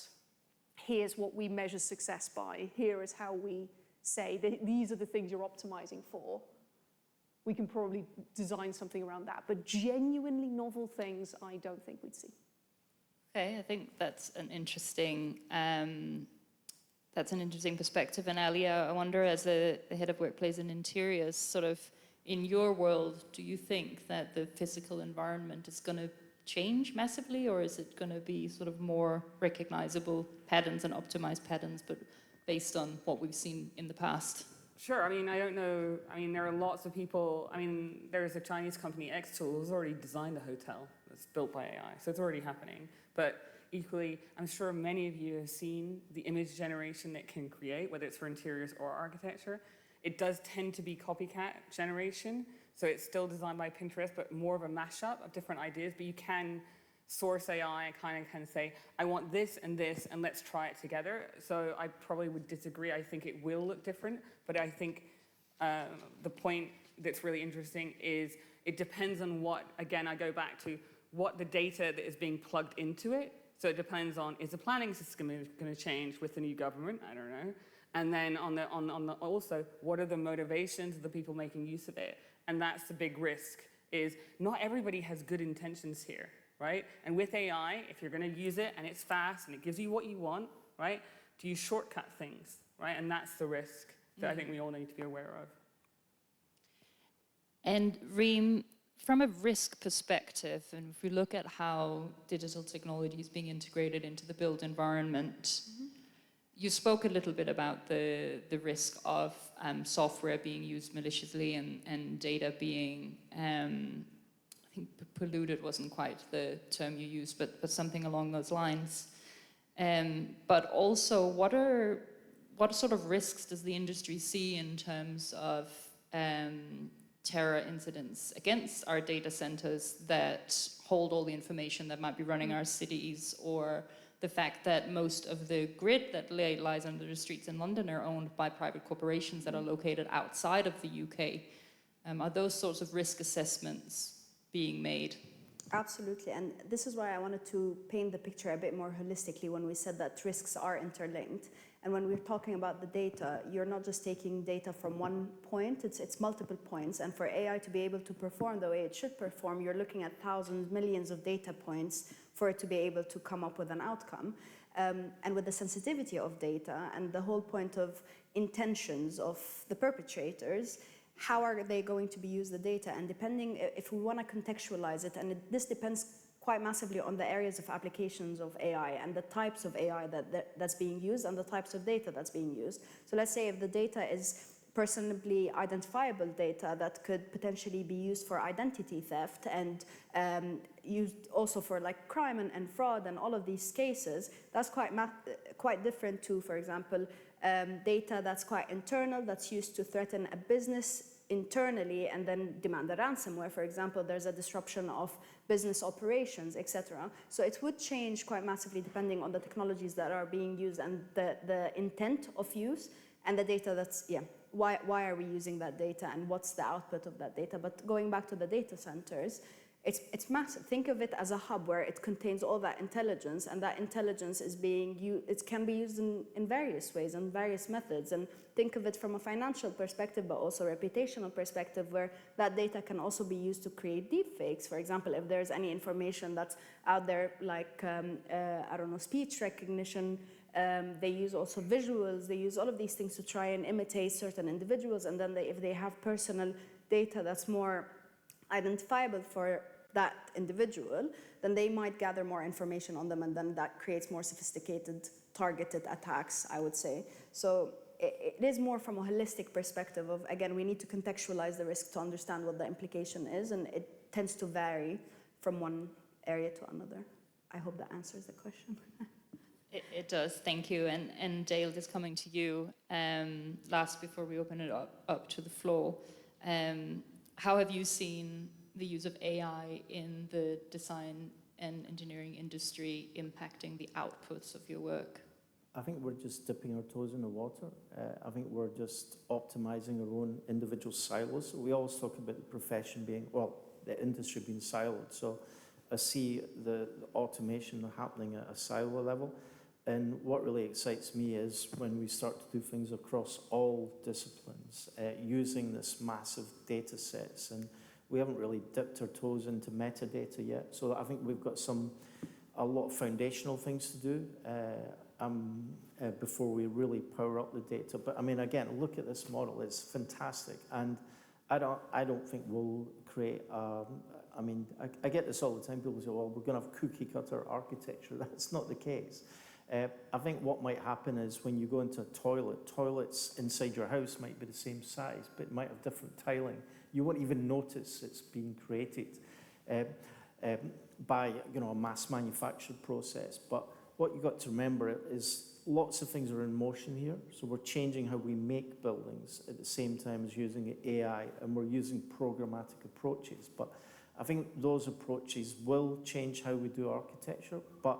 here's what we measure success by, here is how we say these are the things you're optimizing for. We can probably design something around that. But genuinely novel things, I don't think we'd see. Okay, I think that's an interesting perspective. And Alia, I wonder, as the head of workplace and interiors, sort of in your world, do you think that the physical environment is going to change massively, or is it going to be sort of more recognizable patterns and optimized patterns, but based on what we've seen in the past? Sure, I mean, I don't know. I mean, there are lots of people. I mean, there's a Chinese company, Xtool, who's already designed a hotel that's built by AI, so it's already happening. But equally, I'm sure many of you have seen the image generation it can create, whether it's for interiors or architecture. It does tend to be copycat generation, so it's still designed by Pinterest, but more of a mashup of different ideas. But you can source AI and kind of say, I want this, and let's try it together. So I probably would disagree. I think it will look different, but I think the point that's really interesting is it depends on what, again, I go back to what the data that is being plugged into it. So it depends on, is the planning system going to change with the new government? I don't know. And then also, what are the motivations of the people making use of it? And that's the big risk, is not everybody has good intentions here, right? And with AI, if you're going to use it and it's fast and it gives you what you want, right? Do you shortcut things, right? And that's the risk that I think we all need to be aware of. And Reem, from a risk perspective, and if we look at how digital technology is being integrated into the built environment, you spoke a little bit about the risk of software being used maliciously and data being, I think polluted wasn't quite the term you used, but something along those lines. But also, what sort of risks does the industry see in terms of terror incidents against our data centers that hold all the information that might be running our cities, or the fact that most of the grid that lies under the streets in London are owned by private corporations that are located outside of the UK? Are those sorts of risk assessments being made? Absolutely, and this is why I wanted to paint the picture a bit more holistically when we said that risks are interlinked. And when we're talking about the data, you're not just taking data from one point, it's multiple points. And for AI to be able to perform the way it should perform, you're looking at thousands, millions of data points for it to be able to come up with an outcome. And with the sensitivity of data and the whole point of intentions of the perpetrators, how are they going to be used, the data? And depending, if we want to contextualize it, and this depends quite massively on the areas of applications of AI and the types of AI that's being used and the types of data that's being used. So let's say if the data is personally identifiable data that could potentially be used for identity theft and used also for like crime and fraud and all of these cases, that's quite different to, for example, data that's quite internal, that's used to threaten a business internally and then demand a ransomware. For example, there's a disruption of business operations, etc. So it would change quite massively depending on the technologies that are being used and the intent of use and the data that's, why are we using that data and what's the output of that data? But going back to the data centers, it's massive. Think of it as a hub where it contains all that intelligence, and that intelligence is being used, it can be used in various ways and various methods. And think of it from a financial perspective, but also a reputational perspective, where that data can also be used to create deepfakes. For example, if there's any information that's out there, like, I don't know, speech recognition, they use also visuals, they use all of these things to try and imitate certain individuals. And then if they have personal data that's more identifiable for that individual, then they might gather more information on them, and then that creates more sophisticated, targeted attacks, I would say. So it is more from a holistic perspective of, again, we need to contextualize the risk to understand what the implication is, and it tends to vary from one area to another. I hope that answers the question. It it does. Thank you. And Dale, just coming to you last before we open it up to the floor. How have you seen the use of AI in the design and engineering industry impacting the outputs of your work? I think we're just dipping our toes in the water. I think we're just optimizing our own individual silos. We always talk about the profession being, well, the industry being siloed. So I see the automation happening at a silo level. And what really excites me is when we start to do things across all disciplines, using this massive data sets. And we haven't really dipped our toes into metadata yet. So I think we've got a lot of foundational things to do before we really power up the data. But I mean, again, look at this model. It's fantastic. And I don't think we'll create, I get this all the time. People say, well, we're going to have cookie cutter architecture. That's not the case. I think what might happen is when you go into a toilet, toilets inside your house might be the same size, but it might have different tiling. You won't even notice it's being created by a mass manufactured process. But what you've got to remember is lots of things are in motion here. So we're changing how we make buildings at the same time as using AI, and we're using programmatic approaches. But I think those approaches will change how we do architecture, but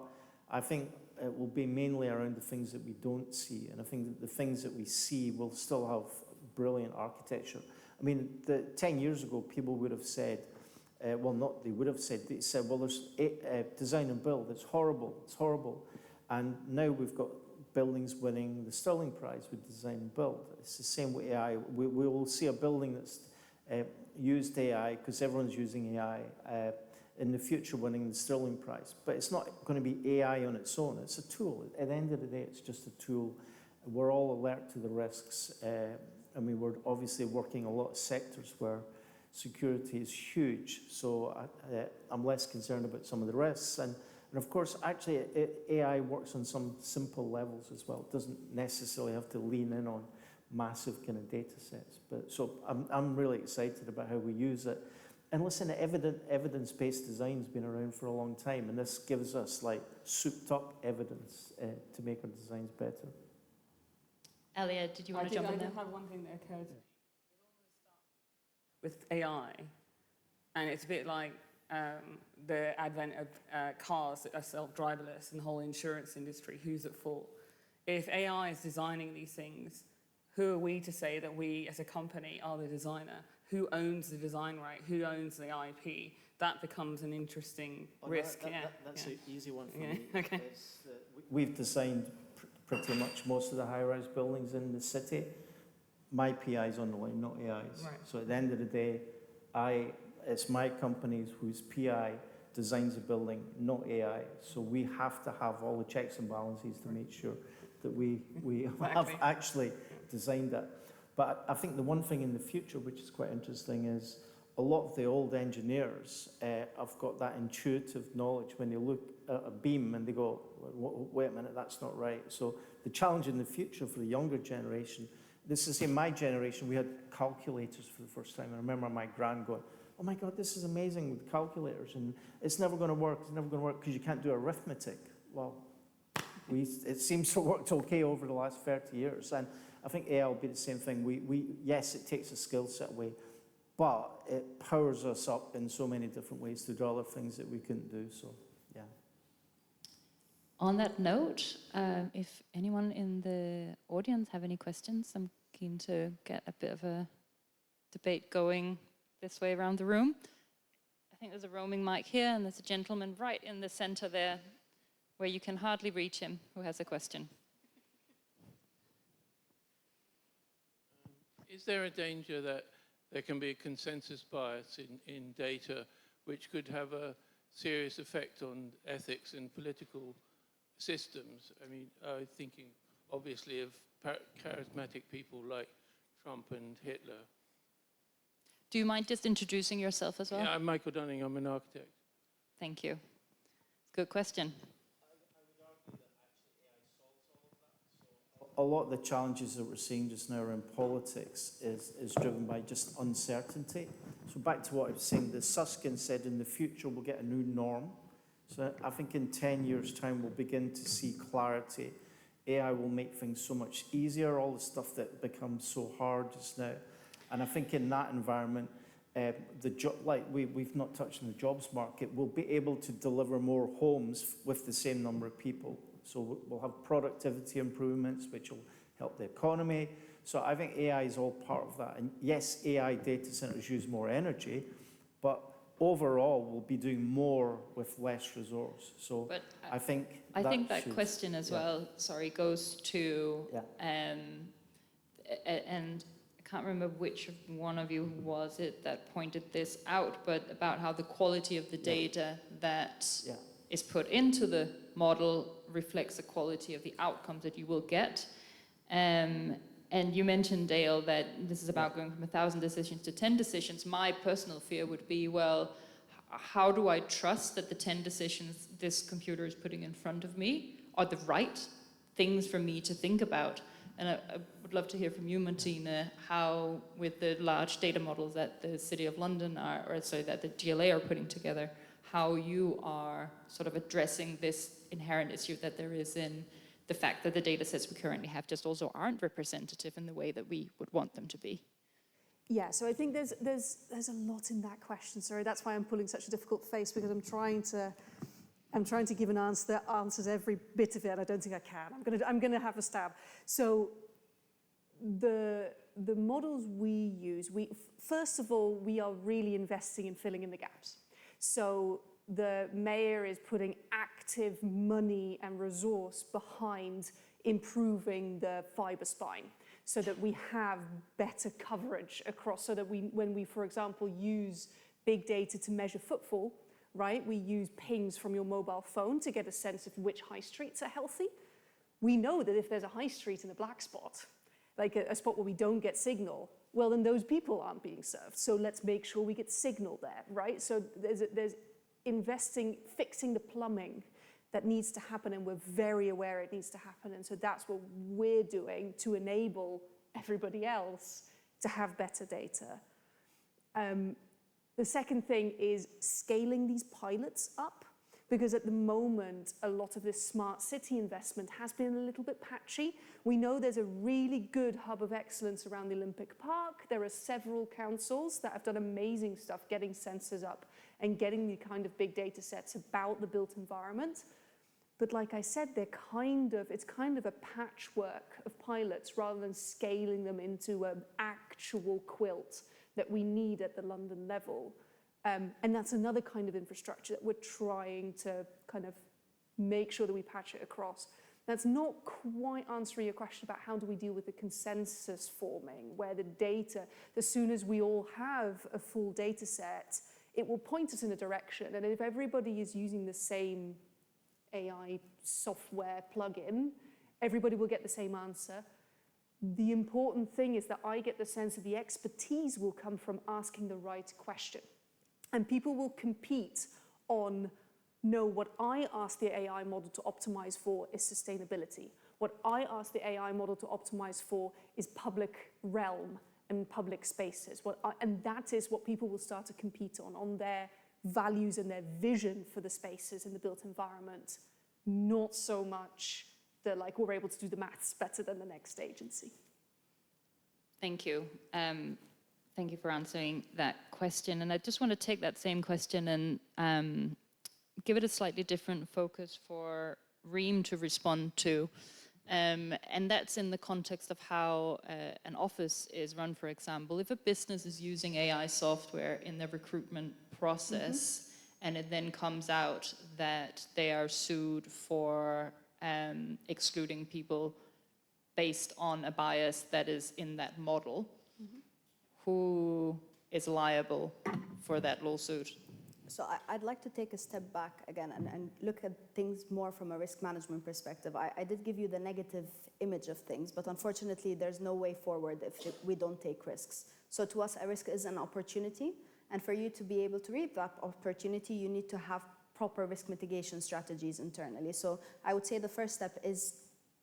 I think it will be mainly around the things that we don't see. And I think that the things that we see will still have brilliant architecture. I mean, 10 years ago, people would have said, they said, well, there's design and build, it's horrible. And now we've got buildings winning the Stirling Prize with design and build. It's the same with AI. We will see a building that's used AI, because everyone's using AI, in the future winning the Stirling Prize. But it's not going to be AI on its own. It's a tool. At the end of the day, it's just a tool. We're all alert to the risks. We're obviously working a lot of sectors where security is huge. So I'm less concerned about some of the risks. And of course, actually, AI works on some simple levels as well. It doesn't necessarily have to lean in on massive kind of data sets. But so I'm really excited about how we use it. And listen, evidence-based design's been around for a long time, and this gives us like souped-up evidence to make our designs better. Elliot, did you want to jump in there? I have one thing that occurred to me. With AI, and it's a bit like the advent of cars that are self-driverless and the whole insurance industry. Who's at fault? If AI is designing these things, who are we to say that we as a company are the designer? Who owns the design right? Who owns the IP? That becomes an interesting risk. That's an easy one for me. Okay. We've designed pretty much most of the high-rise buildings in the city. My PI is on the line, not AI's. Right. So at the end of the day, it's my company whose PI designs the building, not AI. So we have to have all the checks and balances to make sure that we have actually designed it. But I think the one thing in the future, which is quite interesting, is a lot of the old engineers have got that intuitive knowledge when they look at a beam and they go, wait a minute, that's not right. So the challenge in the future for the younger generation, this is in my generation, we had calculators for the first time. I remember my grand going, oh my God, this is amazing with calculators, and it's never going to work. It's never going to work because you can't do arithmetic. Well, it seems to have worked okay over the last 30 years. And I think AI will be the same thing. Yes, it takes a skill set away, but it powers us up in so many different ways to do other things that we couldn't do. So, yeah. On that note, if anyone in the audience have any questions, I'm keen to get a bit of a debate going this way around the room. I think there's a roaming mic here, and there's a gentleman right in the center there where you can hardly reach him who has a question. Is there a danger that there can be a consensus bias in data which could have a serious effect on ethics and political systems? I mean, thinking obviously of charismatic people like Trump and Hitler. Do you mind just introducing yourself as well? Yeah, I'm Michael Dunning, I'm an architect. Thank you. Good question. A lot of the challenges that we're seeing just now around politics is driven by just uncertainty. So back to what I was saying, the Susskind said in the future we'll get a new norm. So I think in 10 years' time, we'll begin to see clarity. AI will make things so much easier, all the stuff that becomes so hard just now. And I think in that environment, we've not touched on the jobs market, we'll be able to deliver more homes with the same number of people. So we'll have productivity improvements, which will help the economy. So I think AI is all part of that. And yes, AI data centers use more energy, but overall, we'll be doing more with less resource. So But I think that question as well, sorry, goes to, and I can't remember which one of you was it that pointed this out, but about how the quality of the data that is put into the model reflects the quality of the outcomes that you will get. And you mentioned, Dale, that this is about going from 1,000 decisions to 10 decisions. My personal fear would be, well, how do I trust that the 10 decisions this computer is putting in front of me are the right things for me to think about? And I would love to hear from you, Martina, how with the large data models that the City of London that the GLA are putting together, how you are sort of addressing this inherent issue that there is in the fact that the data sets we currently have just also aren't representative in the way that we would want them to be. Yeah, so I think there's a lot in that question. Sorry, that's why I'm pulling such a difficult face, because I'm trying to give an answer that answers every bit of it. I don't think I can. I'm gonna have a stab. So the models we use, first of all, we are really investing in filling in the gaps. So the mayor is putting active money and resource behind improving the fiber spine so that we have better coverage across, so that when we, for example, use big data to measure footfall, right? We use pings from your mobile phone to get a sense of which high streets are healthy. We know that if there's a high street in a black spot, like a spot where we don't get signal, well, then those people aren't being served. So let's make sure we get signal there, right? So there's investing, fixing the plumbing that needs to happen, and we're very aware it needs to happen. And so that's what we're doing to enable everybody else to have better data. The second thing is scaling these pilots up, because at the moment, a lot of this smart city investment has been a little bit patchy. We know there's a really good hub of excellence around the Olympic Park. There are several councils that have done amazing stuff, getting sensors up and getting the kind of big data sets about the built environment. But like I said, it's kind of a patchwork of pilots rather than scaling them into an actual quilt that we need at the London level. And that's another kind of infrastructure that we're trying to kind of make sure that we patch it across. That's not quite answering your question about how do we deal with the consensus forming, where the data, as soon as we all have a full data set, it will point us in a direction. And if everybody is using the same AI software plugin, everybody will get the same answer. The important thing is that I get the sense that the expertise will come from asking the right question. And people will compete on, no, what I ask the AI model to optimize for is sustainability. What I ask the AI model to optimize for is public realm and public spaces. And that is what people will start to compete on their values and their vision for the spaces in the built environment. Not so much that we're able to do the maths better than the next agency. Thank you. Thank you for answering that question. And I just want to take that same question and give it a slightly different focus for Reem to respond to. And that's in the context of how an office is run, for example. If a business is using AI software in their recruitment process, and it then comes out that they are sued for excluding people based on a bias that is in that model, who is liable for that lawsuit? So I'd like to take a step back again and look at things more from a risk management perspective. I did give you the negative image of things, but unfortunately there's no way forward if we don't take risks. So to us, a risk is an opportunity. And for you to be able to reap that opportunity, you need to have proper risk mitigation strategies internally. So I would say the first step is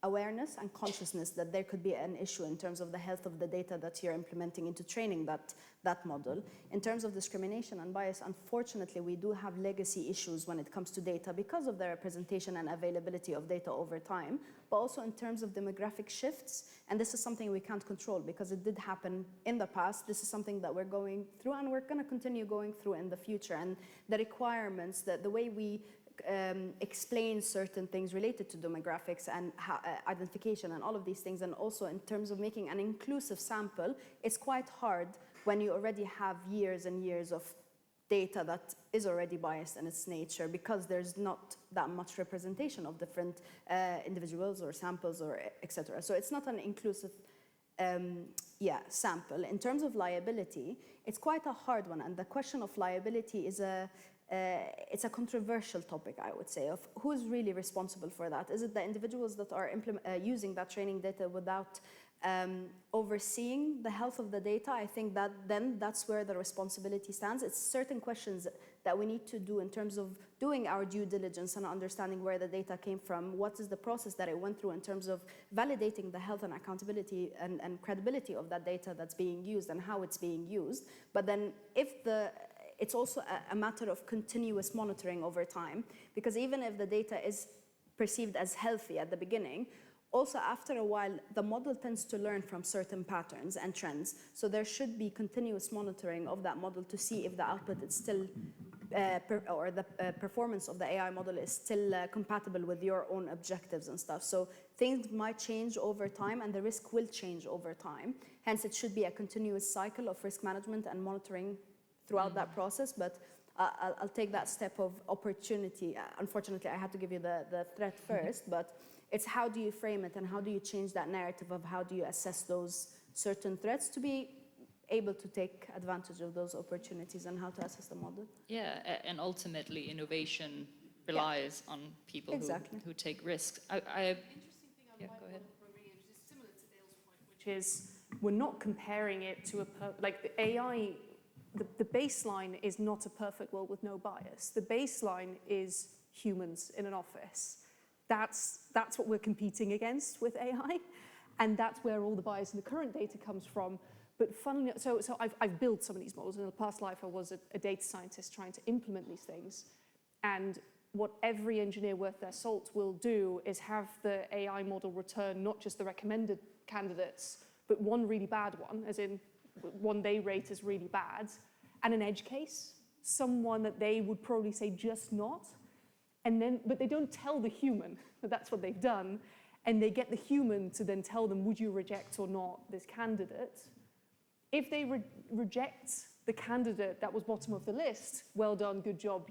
awareness and consciousness that there could be an issue in terms of the health of the data that you're implementing into training that model. In terms of discrimination and bias, unfortunately, we do have legacy issues when it comes to data because of the representation and availability of data over time, but also in terms of demographic shifts. And this is something we can't control because it did happen in the past. This is something that we're going through and we're going to continue going through in the future. And the requirements, the way we explain certain things related to demographics and identification and all of these things, and also in terms of making an inclusive sample, it's quite hard when you already have years and years of data that is already biased in its nature because there's not that much representation of different individuals or samples or etc. So it's not an inclusive sample. In terms of liability, it's quite a hard one, and the question of liability is it's a controversial topic, I would say, of who's really responsible for that. Is it the individuals that are using that training data without overseeing the health of the data? I think that then that's where the responsibility stands. It's certain questions that we need to do in terms of doing our due diligence and understanding where the data came from, what is the process that it went through in terms of validating the health and accountability and credibility of that data that's being used and how it's being used. But then it's also a matter of continuous monitoring over time, because even if the data is perceived as healthy at the beginning, also after a while, the model tends to learn from certain patterns and trends. So there should be continuous monitoring of that model to see if the output is still, or the performance of the AI model is still compatible with your own objectives and stuff. So things might change over time and the risk will change over time. Hence, it should be a continuous cycle of risk management and monitoring throughout that process, but I'll take that step of opportunity. Unfortunately, I had to give you the threat first, but it's how do you frame it and how do you change that narrative of how do you assess those certain threats to be able to take advantage of those opportunities and how to assess the model. Yeah, and ultimately innovation relies on people who take risks. Interesting thing I might want to bring in, which is similar to Dale's point, which is we're not comparing it to like the AI. The baseline is not a perfect world with no bias. The baseline is humans in an office. That's what we're competing against with AI, and that's where all the bias in the current data comes from. But funnily, so I've built some of these models. In the past life, I was a data scientist trying to implement these things, and what every engineer worth their salt will do is have the AI model return not just the recommended candidates, but one really bad one, as in one they rate as really bad, and an edge case, someone that they would probably say just not, and then, but they don't tell the human that that's what they've done, and they get the human to then tell them, would you reject or not this candidate? If they reject the candidate that was bottom of the list, well done, good job,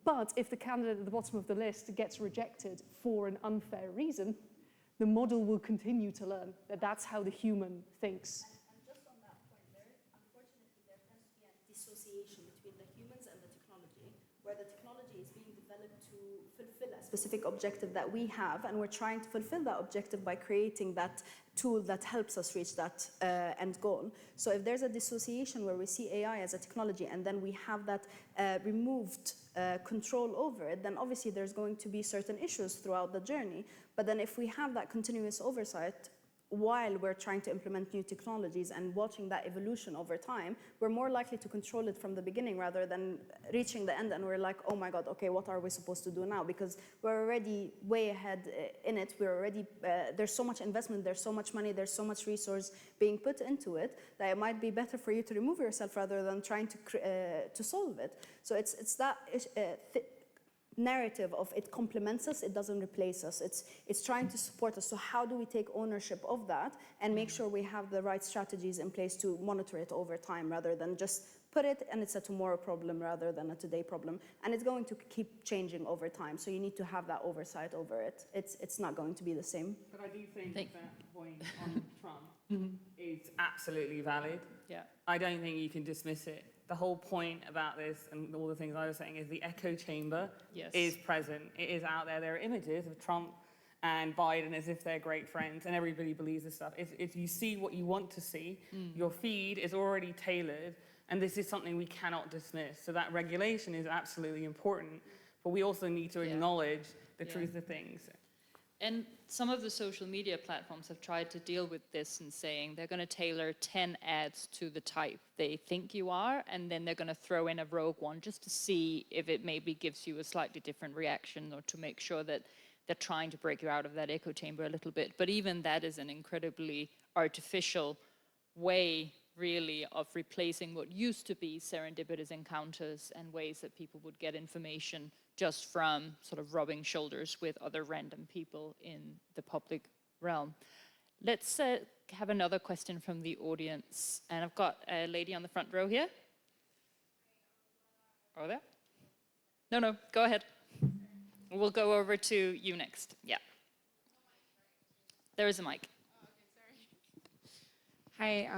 but if the candidate at the bottom of the list gets rejected for an unfair reason, the model will continue to learn that that's how the human thinks. And just on that point there, unfortunately, there tends to be a dissociation between the humans and the technology, where the technology is being developed to fulfill a specific objective that we have, and we're trying to fulfill that objective by creating that tool that helps us reach that end goal. So if there's a dissociation where we see AI as a technology and then we have that removed control over it, then obviously there's going to be certain issues throughout the journey. But then if we have that continuous oversight while we're trying to implement new technologies and watching that evolution over time, we're more likely to control it from the beginning rather than reaching the end and we're like, oh my God, okay, what are we supposed to do now? Because we're already way ahead in it. We're already, there's so much investment, there's so much money, there's so much resource being put into it that it might be better for you to remove yourself rather than trying to solve it. So it's that narrative of it complements us, it doesn't replace us. It's trying to support us. So how do we take ownership of that and make sure we have the right strategies in place to monitor it over time rather than just put it and it's a tomorrow problem rather than a today problem. And it's going to keep changing over time. So you need to have that oversight over it. It's not going to be the same. But I do think that point on Trump is absolutely valid. Yeah. I don't think you can dismiss it. The whole point about this and all the things I was saying is the echo chamber is present. It is out there. There are images of Trump and Biden as if they're great friends and everybody believes this stuff. If you see what you want to see, your feed is already tailored, and this is something we cannot dismiss. So that regulation is absolutely important, but we also need to acknowledge the truth of things. And some of the social media platforms have tried to deal with this and saying they're going to tailor 10 ads to the type they think you are, and then they're going to throw in a rogue one just to see if it maybe gives you a slightly different reaction, or to make sure that they're trying to break you out of that echo chamber a little bit. But even that is an incredibly artificial way, really, of replacing what used to be serendipitous encounters and ways that people would get information just from sort of rubbing shoulders with other random people in the public realm. Let's have another question from the audience. And I've got a lady on the front row here. Over there? No, go ahead. We'll go over to you next. Yeah. There is a mic. Hi,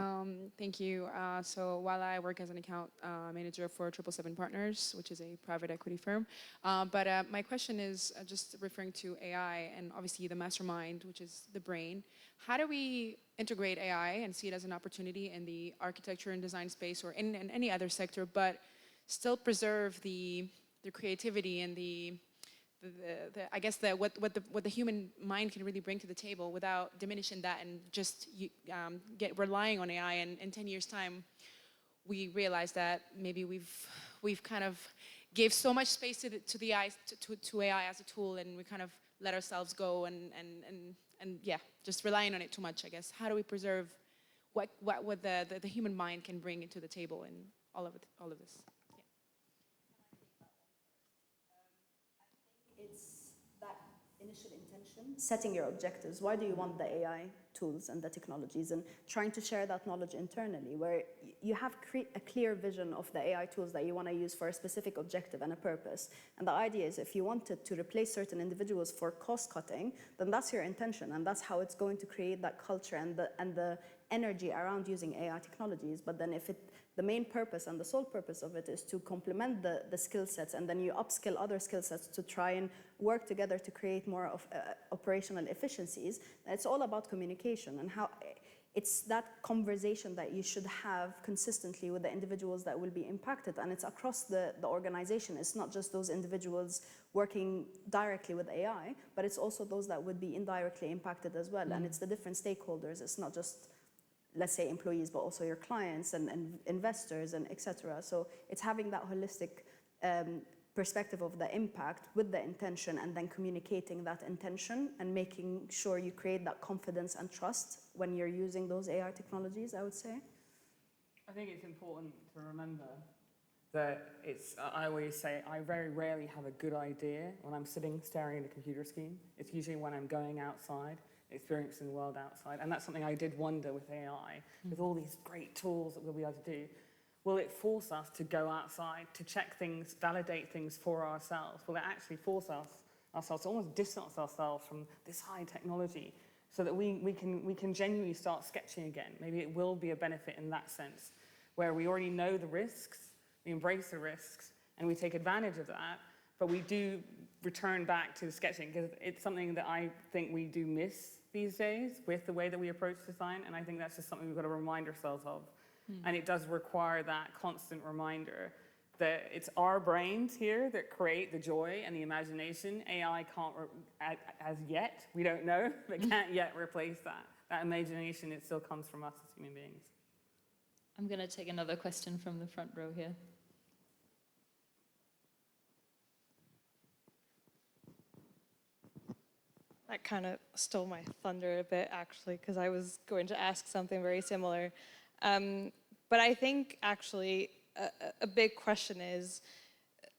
thank you. So while I work as an account manager for 777 Partners, which is a private equity firm, but my question is just referring to AI and obviously the mastermind, which is the brain. How do we integrate AI and see it as an opportunity in the architecture and design space, or in any other sector, but still preserve the creativity and I guess what the human mind can really bring to the table without diminishing that, and just relying on AI, and in 10 years' time we realize that maybe we've kind of gave so much space to the AI, to AI as a tool, and we kind of let ourselves go and yeah, just relying on it too much, I guess. How do we preserve what the human mind can bring into the table in all of this? It's that initial intention, setting your objectives. Why do you want the AI tools and the technologies, and trying to share that knowledge internally, where you have a clear vision of the AI tools that you want to use for a specific objective and a purpose. And the idea is, if you wanted to replace certain individuals for cost cutting, then that's your intention, and that's how it's going to create that culture and the energy around using AI technologies. But then if the main purpose and the sole purpose of it is to complement the skill sets, and then you upskill other skill sets to try and work together to create more of operational efficiencies, it's all about communication, and how it's that conversation that you should have consistently with the individuals that will be impacted. And it's across the organization. It's not just those individuals working directly with AI, but it's also those that would be indirectly impacted as well. And it's the different stakeholders. It's not just, let's say, employees, but also your clients and investors and etc. So it's having that holistic perspective of the impact with the intention, and then communicating that intention and making sure you create that confidence and trust when you're using those AI technologies, I would say. I think it's important to remember that I always say, I very rarely have a good idea when I'm sitting staring at a computer screen. It's usually when I'm going outside, experiencing the world outside. And that's something I did wonder with AI, with all these great tools that we'll be able to do. Will it force us to go outside, to check things, validate things for ourselves? Will it actually force ourselves to almost distance ourselves from this high technology, so that we can genuinely start sketching again? Maybe it will be a benefit in that sense, where we already know the risks, we embrace the risks, and we take advantage of that, but we do return back to the sketching, because it's something that I think we do miss these days with the way that we approach design, and I think that's just something we've got to remind ourselves of. And it does require that constant reminder that it's our brains here that create the joy and the imagination. AI can't, as yet, we don't know, but can't yet replace that. That imagination, it still comes from us as human beings. I'm going to take another question from the front row here. That kind of stole my thunder a bit, actually, because I was going to ask something very similar. But I think, actually, a big question is,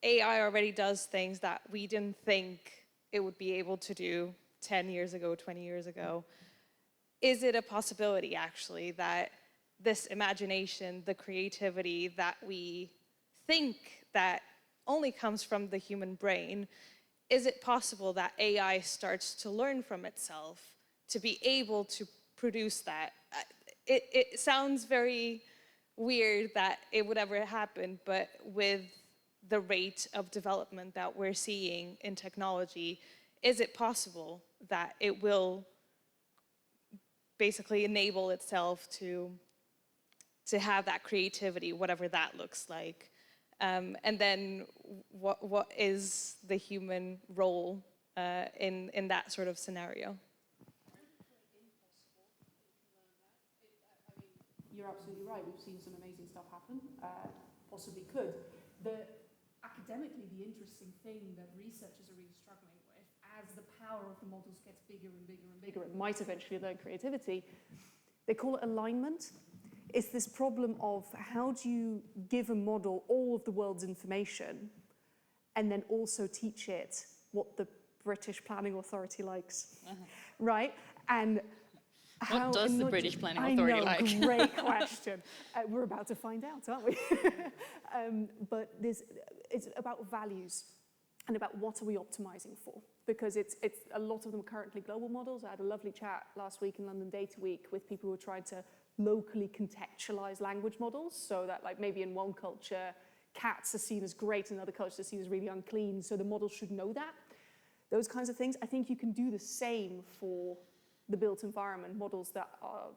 AI already does things that we didn't think it would be able to do 10 years ago, 20 years ago. Is it a possibility, actually, that this imagination, the creativity that we think that only comes from the human brain, is it possible that AI starts to learn from itself to be able to produce that? It sounds very weird that it would ever happen, but with the rate of development that we're seeing in technology, is it possible that it will basically enable itself to have that creativity, whatever that looks like? And then what is the human role in that sort of scenario. You're absolutely right. We've seen some amazing stuff happen. Possibly could. Academically, the interesting thing that researchers are really struggling with, as the power of the models gets bigger and bigger and bigger, it might eventually learn creativity. They call it alignment. It's this problem of how do you give a model all of the world's information and then also teach it what the British Planning Authority likes, right? And what does the British Planning Authority like? Great question. We're about to find out, aren't we? But it's about values and about what are we optimizing for. Because it's a lot of them are currently global models. I had a lovely chat last week in London Data Week with people who are trying to locally contextualize language models so that like maybe in one culture, cats are seen as great, in another culture are seen as really unclean, so the model should know that. Those kinds of things. I think you can do the same for the built environment models that are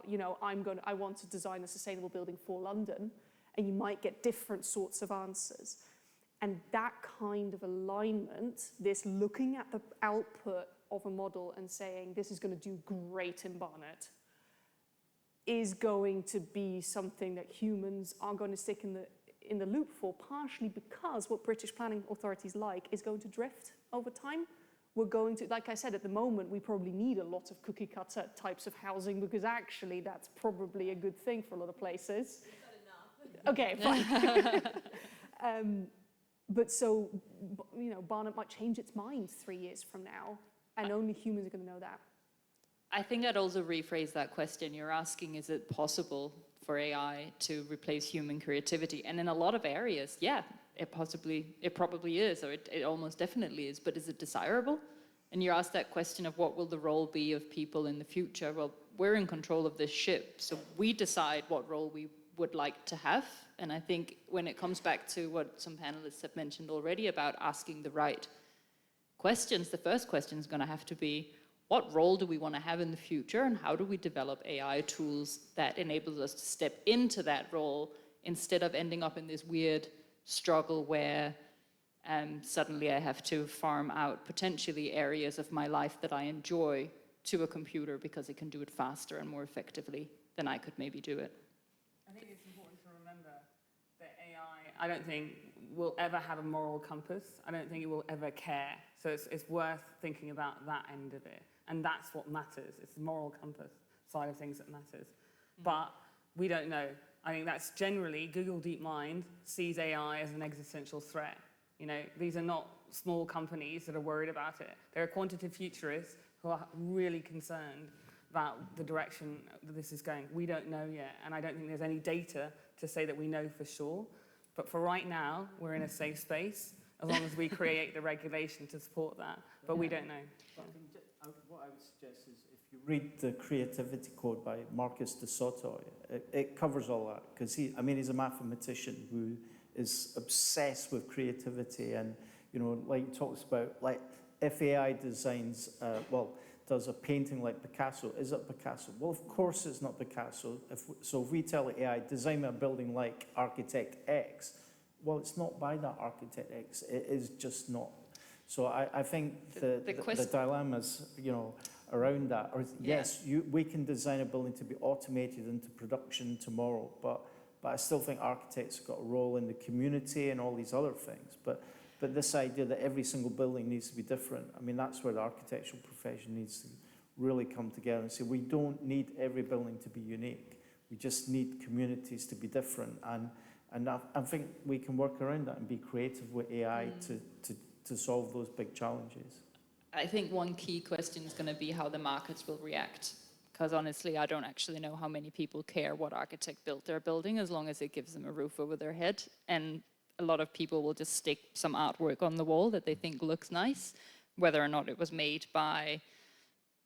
you know, I want to design a sustainable building for London, and you might get different sorts of answers. And that kind of alignment, this looking at the output of a model and saying, this is going to do great in Barnet, is going to be something that humans are going to stick in the loop for, partially because what British planning authorities like is going to drift over time. We're going to, like I said, at the moment, we probably need a lot of cookie cutter types of housing because actually that's probably a good thing for a lot of places. Okay, fine. But so, you know, Barnet might change its mind 3 years from now, and only humans are going to know that. I think I'd also rephrase that question. You're asking, is it possible for AI to replace human creativity? And in a lot of areas, yeah, it probably is, or it almost definitely is, but is it desirable? And you asked that question of what will the role be of people in the future? Well, we're in control of this ship, so we decide what role we would like to have. And I think when it comes back to what some panelists have mentioned already about asking the right questions, the first question is going to have to be, what role do we want to have in the future, and how do we develop AI tools that enables us to step into that role instead of ending up in this weird struggle where suddenly I have to farm out potentially areas of my life that I enjoy to a computer because it can do it faster and more effectively than I could maybe do it. I think it's important to remember that AI, I don't think, will ever have a moral compass. I don't think it will ever care. So it's worth thinking about that end of it. And that's what matters. It's the moral compass side of things that matters. But we don't know. I think that's generally, Google DeepMind sees AI as an existential threat. You know, these are not small companies that are worried about it. They're quantitative futurists who are really concerned about the direction that this is going. We don't know yet, and I don't think there's any data to say that we know for sure. But for right now, we're in a safe space, as long as we create the regulation to support that. But we don't know. What I would suggest is if you read the Creativity Code by Marcus de Soto, it covers all that, because he's a mathematician who is obsessed with creativity, and like talks about, like, if AI designs, does a painting like Picasso, is it Picasso? Well, of course it's not Picasso. If we tell AI, design me a building like architect X, well, it's not by that architect X. It is just not. So I think the dilemmas, around that, or yes, we can design a building to be automated into production tomorrow, but I still think architects have got a role in the community and all these other things. But this idea that every single building needs to be different, I mean, that's where the architectural profession needs to really come together and say, we don't need every building to be unique. We just need communities to be different. And I think we can work around that and be creative with AI to solve those big challenges. I think one key question is going to be how the markets will react. Because honestly, I don't actually know how many people care what architect built their building, as long as it gives them a roof over their head. And a lot of people will just stick some artwork on the wall that they think looks nice, whether or not it was made by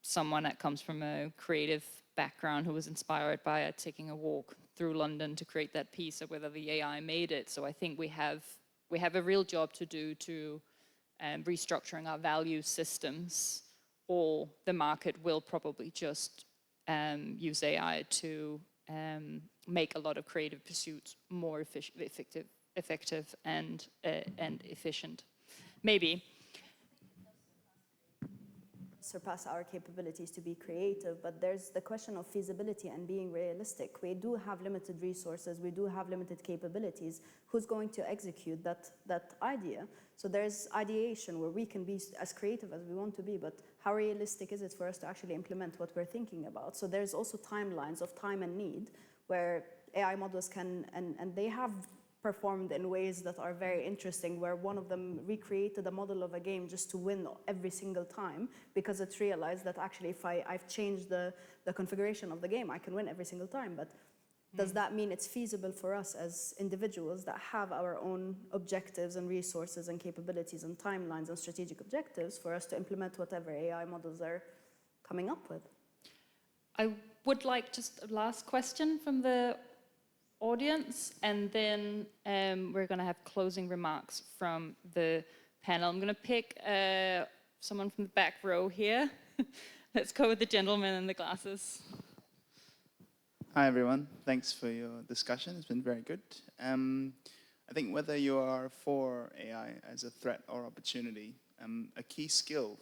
someone that comes from a creative background who was inspired by it taking a walk through London to create that piece, or whether the AI made it. So I think we have a real job to do to restructuring our value systems, or the market will probably just use AI to make a lot of creative pursuits more effective and efficient. Maybe. surpass our capabilities to be creative, but there's the question of feasibility and being realistic. We do have limited resources, we do have limited capabilities. Who's going to execute that idea? So there's ideation where we can be as creative as we want to be, but how realistic is it for us to actually implement what we're thinking about? So there's also timelines of time and need where AI models can, and they have performed in ways that are very interesting, where one of them recreated a model of a game just to win every single time because it realized that actually if I've changed the configuration of the game, I can win every single time. But does that mean it's feasible for us as individuals that have our own objectives and resources and capabilities and timelines and strategic objectives for us to implement whatever AI models are coming up with? I would like just a last question from the audience, and then we're going to have closing remarks from the panel. I'm going to pick someone from the back row here. Let's go with the gentleman in the glasses. Hi, everyone. Thanks for your discussion. It's been very good. I think whether you are for AI as a threat or opportunity, a key skill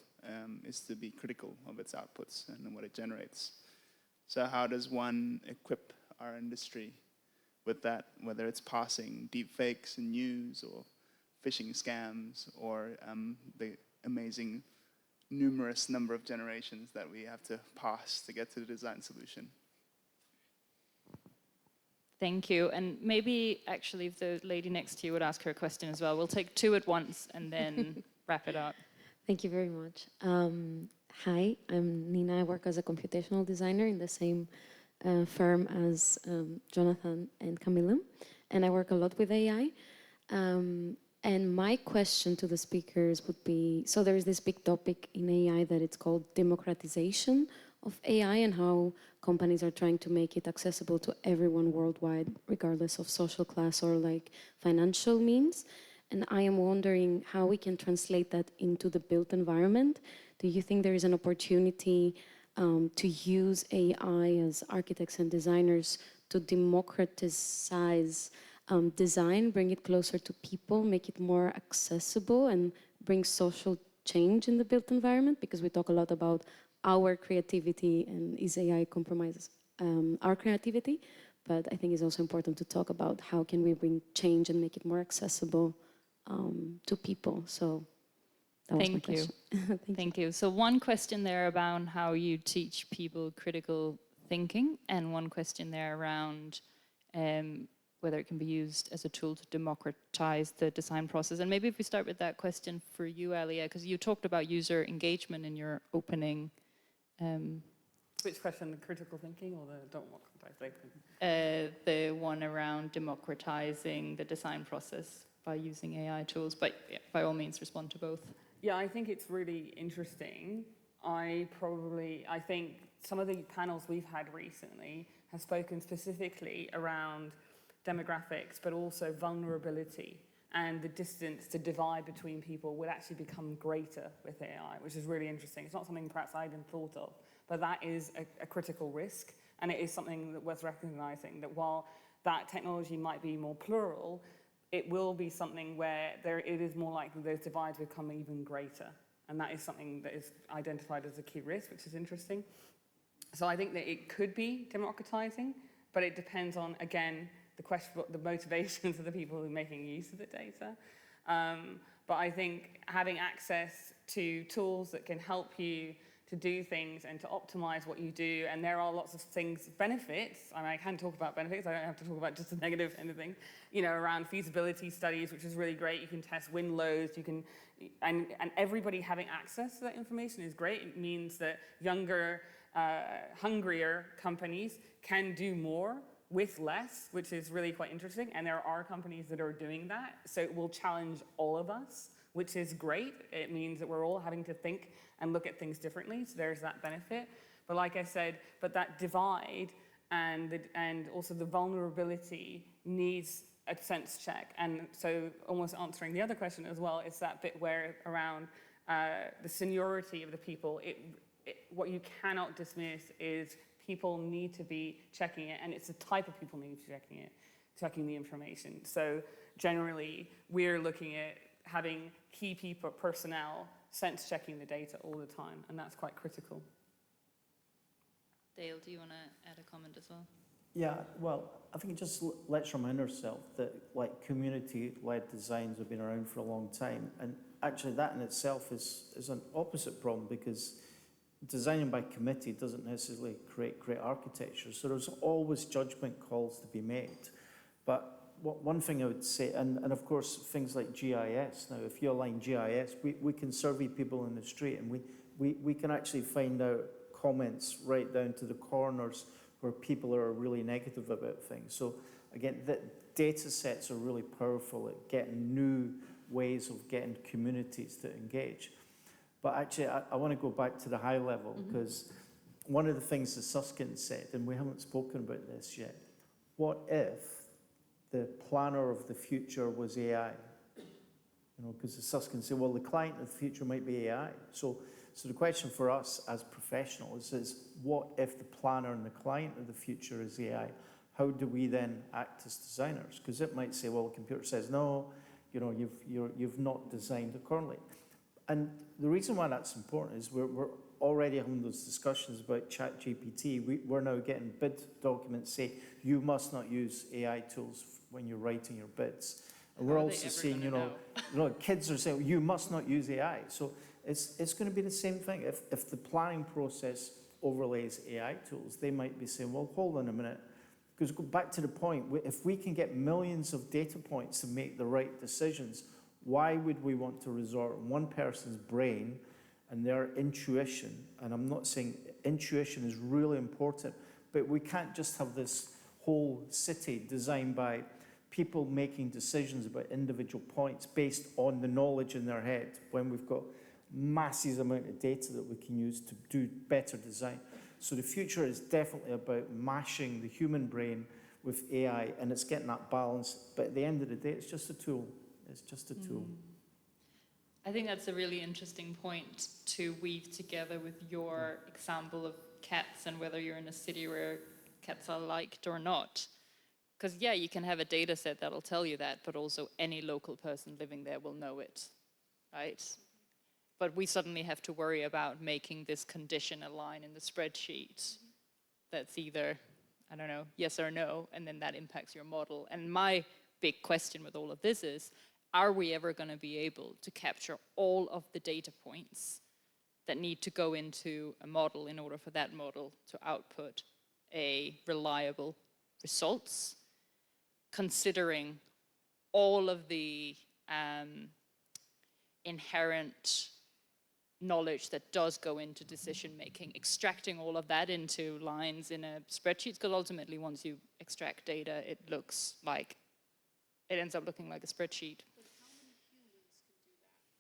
is to be critical of its outputs and what it generates. So how does one equip our industry with that, whether it's parsing deep fakes in news or phishing scams or the amazing numerous number of generations that we have to pass to get to the design solution? Thank you. And maybe actually if the lady next to you would ask her a question as well. We'll take two at once and then wrap it up. Thank you very much. Hi, I'm Nina. I work as a computational designer in the same firm as Jonathan and Camilla, and I work a lot with AI. And my question to the speakers would be, so there is this big topic in AI that it's called democratization of AI and how companies are trying to make it accessible to everyone worldwide, regardless of social class or like financial means. And I am wondering how we can translate that into the built environment. Do you think there is an opportunity to use AI as architects and designers to democratize design, bring it closer to people, make it more accessible, and bring social change in the built environment? Because we talk a lot about our creativity and is AI compromises our creativity, but I think it's also important to talk about how can we bring change and make it more accessible to people. So that was my question. Thank you. So one question there about how you teach people critical thinking, and one question there around whether it can be used as a tool to democratize the design process. And maybe if we start with that question for you, Alia, because you talked about user engagement in your opening. Which question, the critical thinking or the democratizing? The one around democratizing the design process by using AI tools, but yeah, by all means respond to both. Yeah, I think it's really interesting. I think some of the panels we've had recently have spoken specifically around demographics, but also vulnerability, and the distance, the divide between people will actually become greater with AI, which is really interesting. It's not something perhaps I hadn't thought of, but that is a critical risk, and it is something that worth recognizing, that while that technology might be more plural, it will be something where it is more likely those divides become even greater. And that is something that is identified as a key risk, which is interesting. So I think that it could be democratizing, but it depends on, again, the question, the motivations of the people who are making use of the data. But I think having access to tools that can help you to do things and to optimize what you do, and there are lots of things, benefits, I can talk about benefits, I don't have to talk about just the negative anything, around feasibility studies, which is really great. You can test win loads, and everybody having access to that information is great. It means that younger, hungrier companies can do more with less, which is really quite interesting, and there are companies that are doing that, so it will challenge all of us, which is great. It means that we're all having to think and look at things differently, so there's that benefit. But like I said, that divide and also the vulnerability needs a sense check. And so almost answering the other question as well, is that bit where around the seniority of the people, what you cannot dismiss is people need to be checking it, and it's the type of people need to be checking the information. So generally, we're looking at having key personnel sense checking the data all the time, and that's quite critical. Dale, do you want to add a comment as well? Yeah, well, I think it just let's remind ourselves that like community-led designs have been around for a long time, and actually that in itself is an opposite problem, because designing by committee doesn't necessarily create great architecture. So there's always judgment calls to be made. But one thing I would say, and of course things like GIS, now if you align GIS, we can survey people in the street, and we can actually find out comments right down to the corners where people are really negative about things. So again, the data sets are really powerful at getting new ways of getting communities to engage. But actually, I want to go back to the high level, because one of the things that Susskind said, and we haven't spoken about this yet, what if the planner of the future was AI? You know, because Susskind said, well, the client of the future might be AI. So the question for us as professionals is, what if the planner and the client of the future is AI? How do we then act as designers? Because it might say, well, the computer says, no, you know, you've not designed accordingly. And the reason why that's important is we're already having those discussions about ChatGPT. We're now getting bid documents say, you must not use AI tools when you're writing your bids. And we're also seeing, you know, kids are saying, you must not use AI. So it's going to be the same thing. If the planning process overlays AI tools, they might be saying, well, hold on a minute. Because go back to the point, if we can get millions of data points to make the right decisions, why would we want to resort one person's brain and their intuition? And I'm not saying intuition is really important, but we can't just have this whole city designed by people making decisions about individual points based on the knowledge in their head, when we've got massive amount of data that we can use to do better design. So the future is definitely about mashing the human brain with AI, and it's getting that balance. But at the end of the day, it's just a tool. It's just a tool. I think that's a really interesting point to weave together with your example of cats and whether you're in a city where cats are liked or not. Because, yeah, you can have a data set that'll tell you that, but also any local person living there will know it, right? But we suddenly have to worry about making this condition a line in the spreadsheet that's either, I don't know, yes or no, and then that impacts your model. And my big question with all of this is, are we ever going to be able to capture all of the data points that need to go into a model in order for that model to output a reliable results, considering all of the inherent knowledge that does go into decision making, extracting all of that into lines in a spreadsheet? Because ultimately, once you extract data, it ends up looking like a spreadsheet. But how many humans can do that?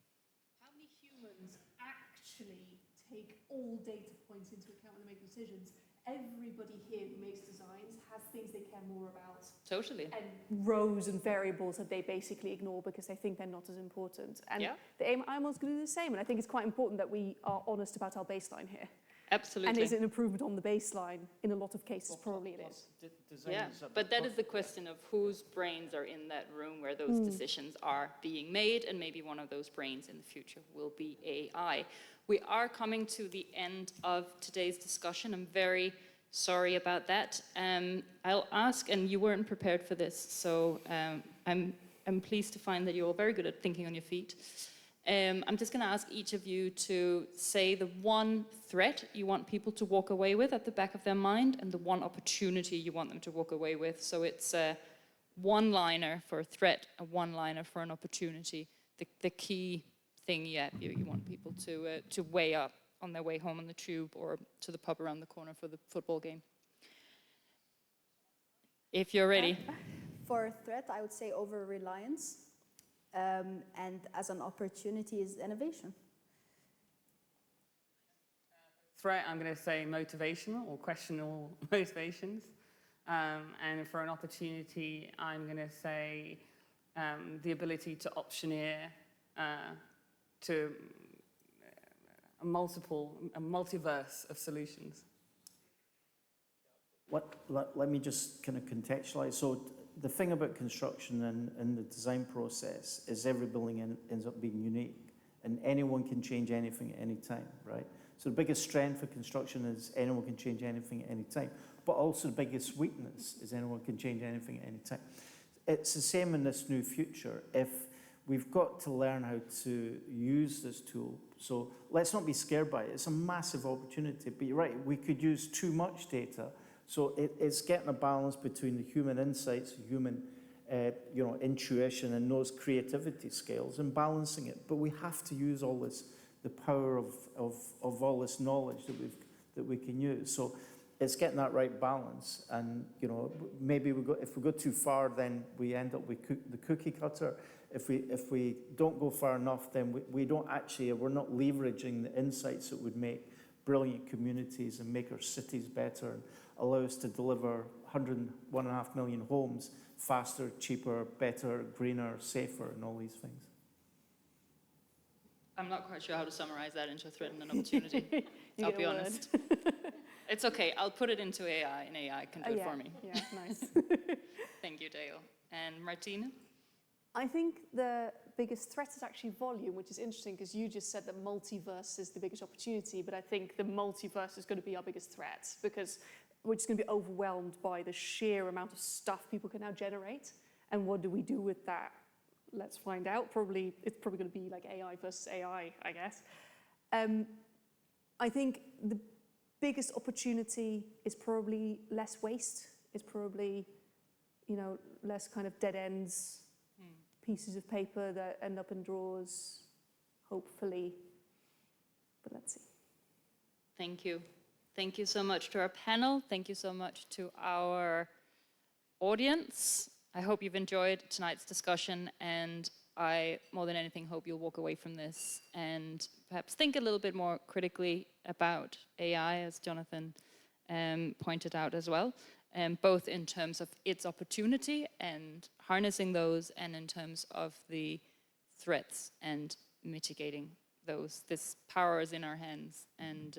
How many humans actually take all data points into account when they make decisions? Everybody here who makes designs has things they care more about. Totally. And rows and variables that they basically ignore because they think they're not as important. And the AIM was going to do the same. And I think it's quite important that we are honest about our baseline here. Absolutely. And is it an improvement on the baseline? In a lot of cases, probably it is. Yeah, but that is the question of whose brains are in that room where those decisions are being made, and maybe one of those brains in the future will be AI. We are coming to the end of today's discussion. I'm very sorry about that. I'll ask, and you weren't prepared for this, so I'm pleased to find that you're all very good at thinking on your feet. I'm just going to ask each of you to say the one threat you want people to walk away with at the back of their mind, and the one opportunity you want them to walk away with. So it's a one-liner for a threat, a one-liner for an opportunity. The key thing you want people to weigh up on their way home on the tube or to the pub around the corner for the football game. If you're ready. For a threat, I would say over-reliance. And as an opportunity is innovation. Threat, I'm going to say motivational or questionable motivations. And for an opportunity, I'm going to say the ability to optioneer to a multiverse of solutions. Let me just kind of contextualize. So the thing about construction and the design process is every building ends up being unique. and anyone can change anything at any time, right? So the biggest strength of construction is anyone can change anything at any time, but also the biggest weakness is anyone can change anything at any time. It's the same in this new future. If we've got to learn how to use this tool, so let's not be scared by it. It's a massive opportunity, but you're right, we could use too much data. So it's getting a balance between the human insights, human intuition and those creativity skills and balancing it. But we have to use all this, the power of all this knowledge that we can use. So it's getting that right balance. And maybe if we go too far, then we end up with the cookie cutter. If we don't go far enough, then we're not leveraging the insights that would make brilliant communities and make our cities better and allow us to deliver 1.5 million homes faster, cheaper, better, greener, safer, and all these things. I'm not quite sure how to summarize that into a threat and an opportunity. I'll be honest. It's okay. I'll put it into AI, and AI can do it for me. Yeah, nice. Thank you, Dale. And Martina? I think the biggest threat is actually volume, which is interesting because you just said that multiverse is the biggest opportunity, but I think the multiverse is going to be our biggest threat because we're just going to be overwhelmed by the sheer amount of stuff people can now generate. And what do we do with that? Let's find out. It's probably going to be like AI versus AI, I guess. I think the biggest opportunity is probably less waste. It's probably, less kind of dead ends, pieces of paper that end up in drawers, hopefully. But let's see. Thank you. Thank you so much to our panel. Thank you so much to our audience. I hope you've enjoyed tonight's discussion, and I, more than anything, hope you'll walk away from this and perhaps think a little bit more critically about AI, as Jonathan pointed out as well, both in terms of its opportunity and harnessing those, and in terms of the threats and mitigating those. This power is in our hands, and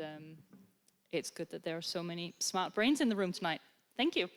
it's good that there are so many smart brains in the room tonight. Thank you.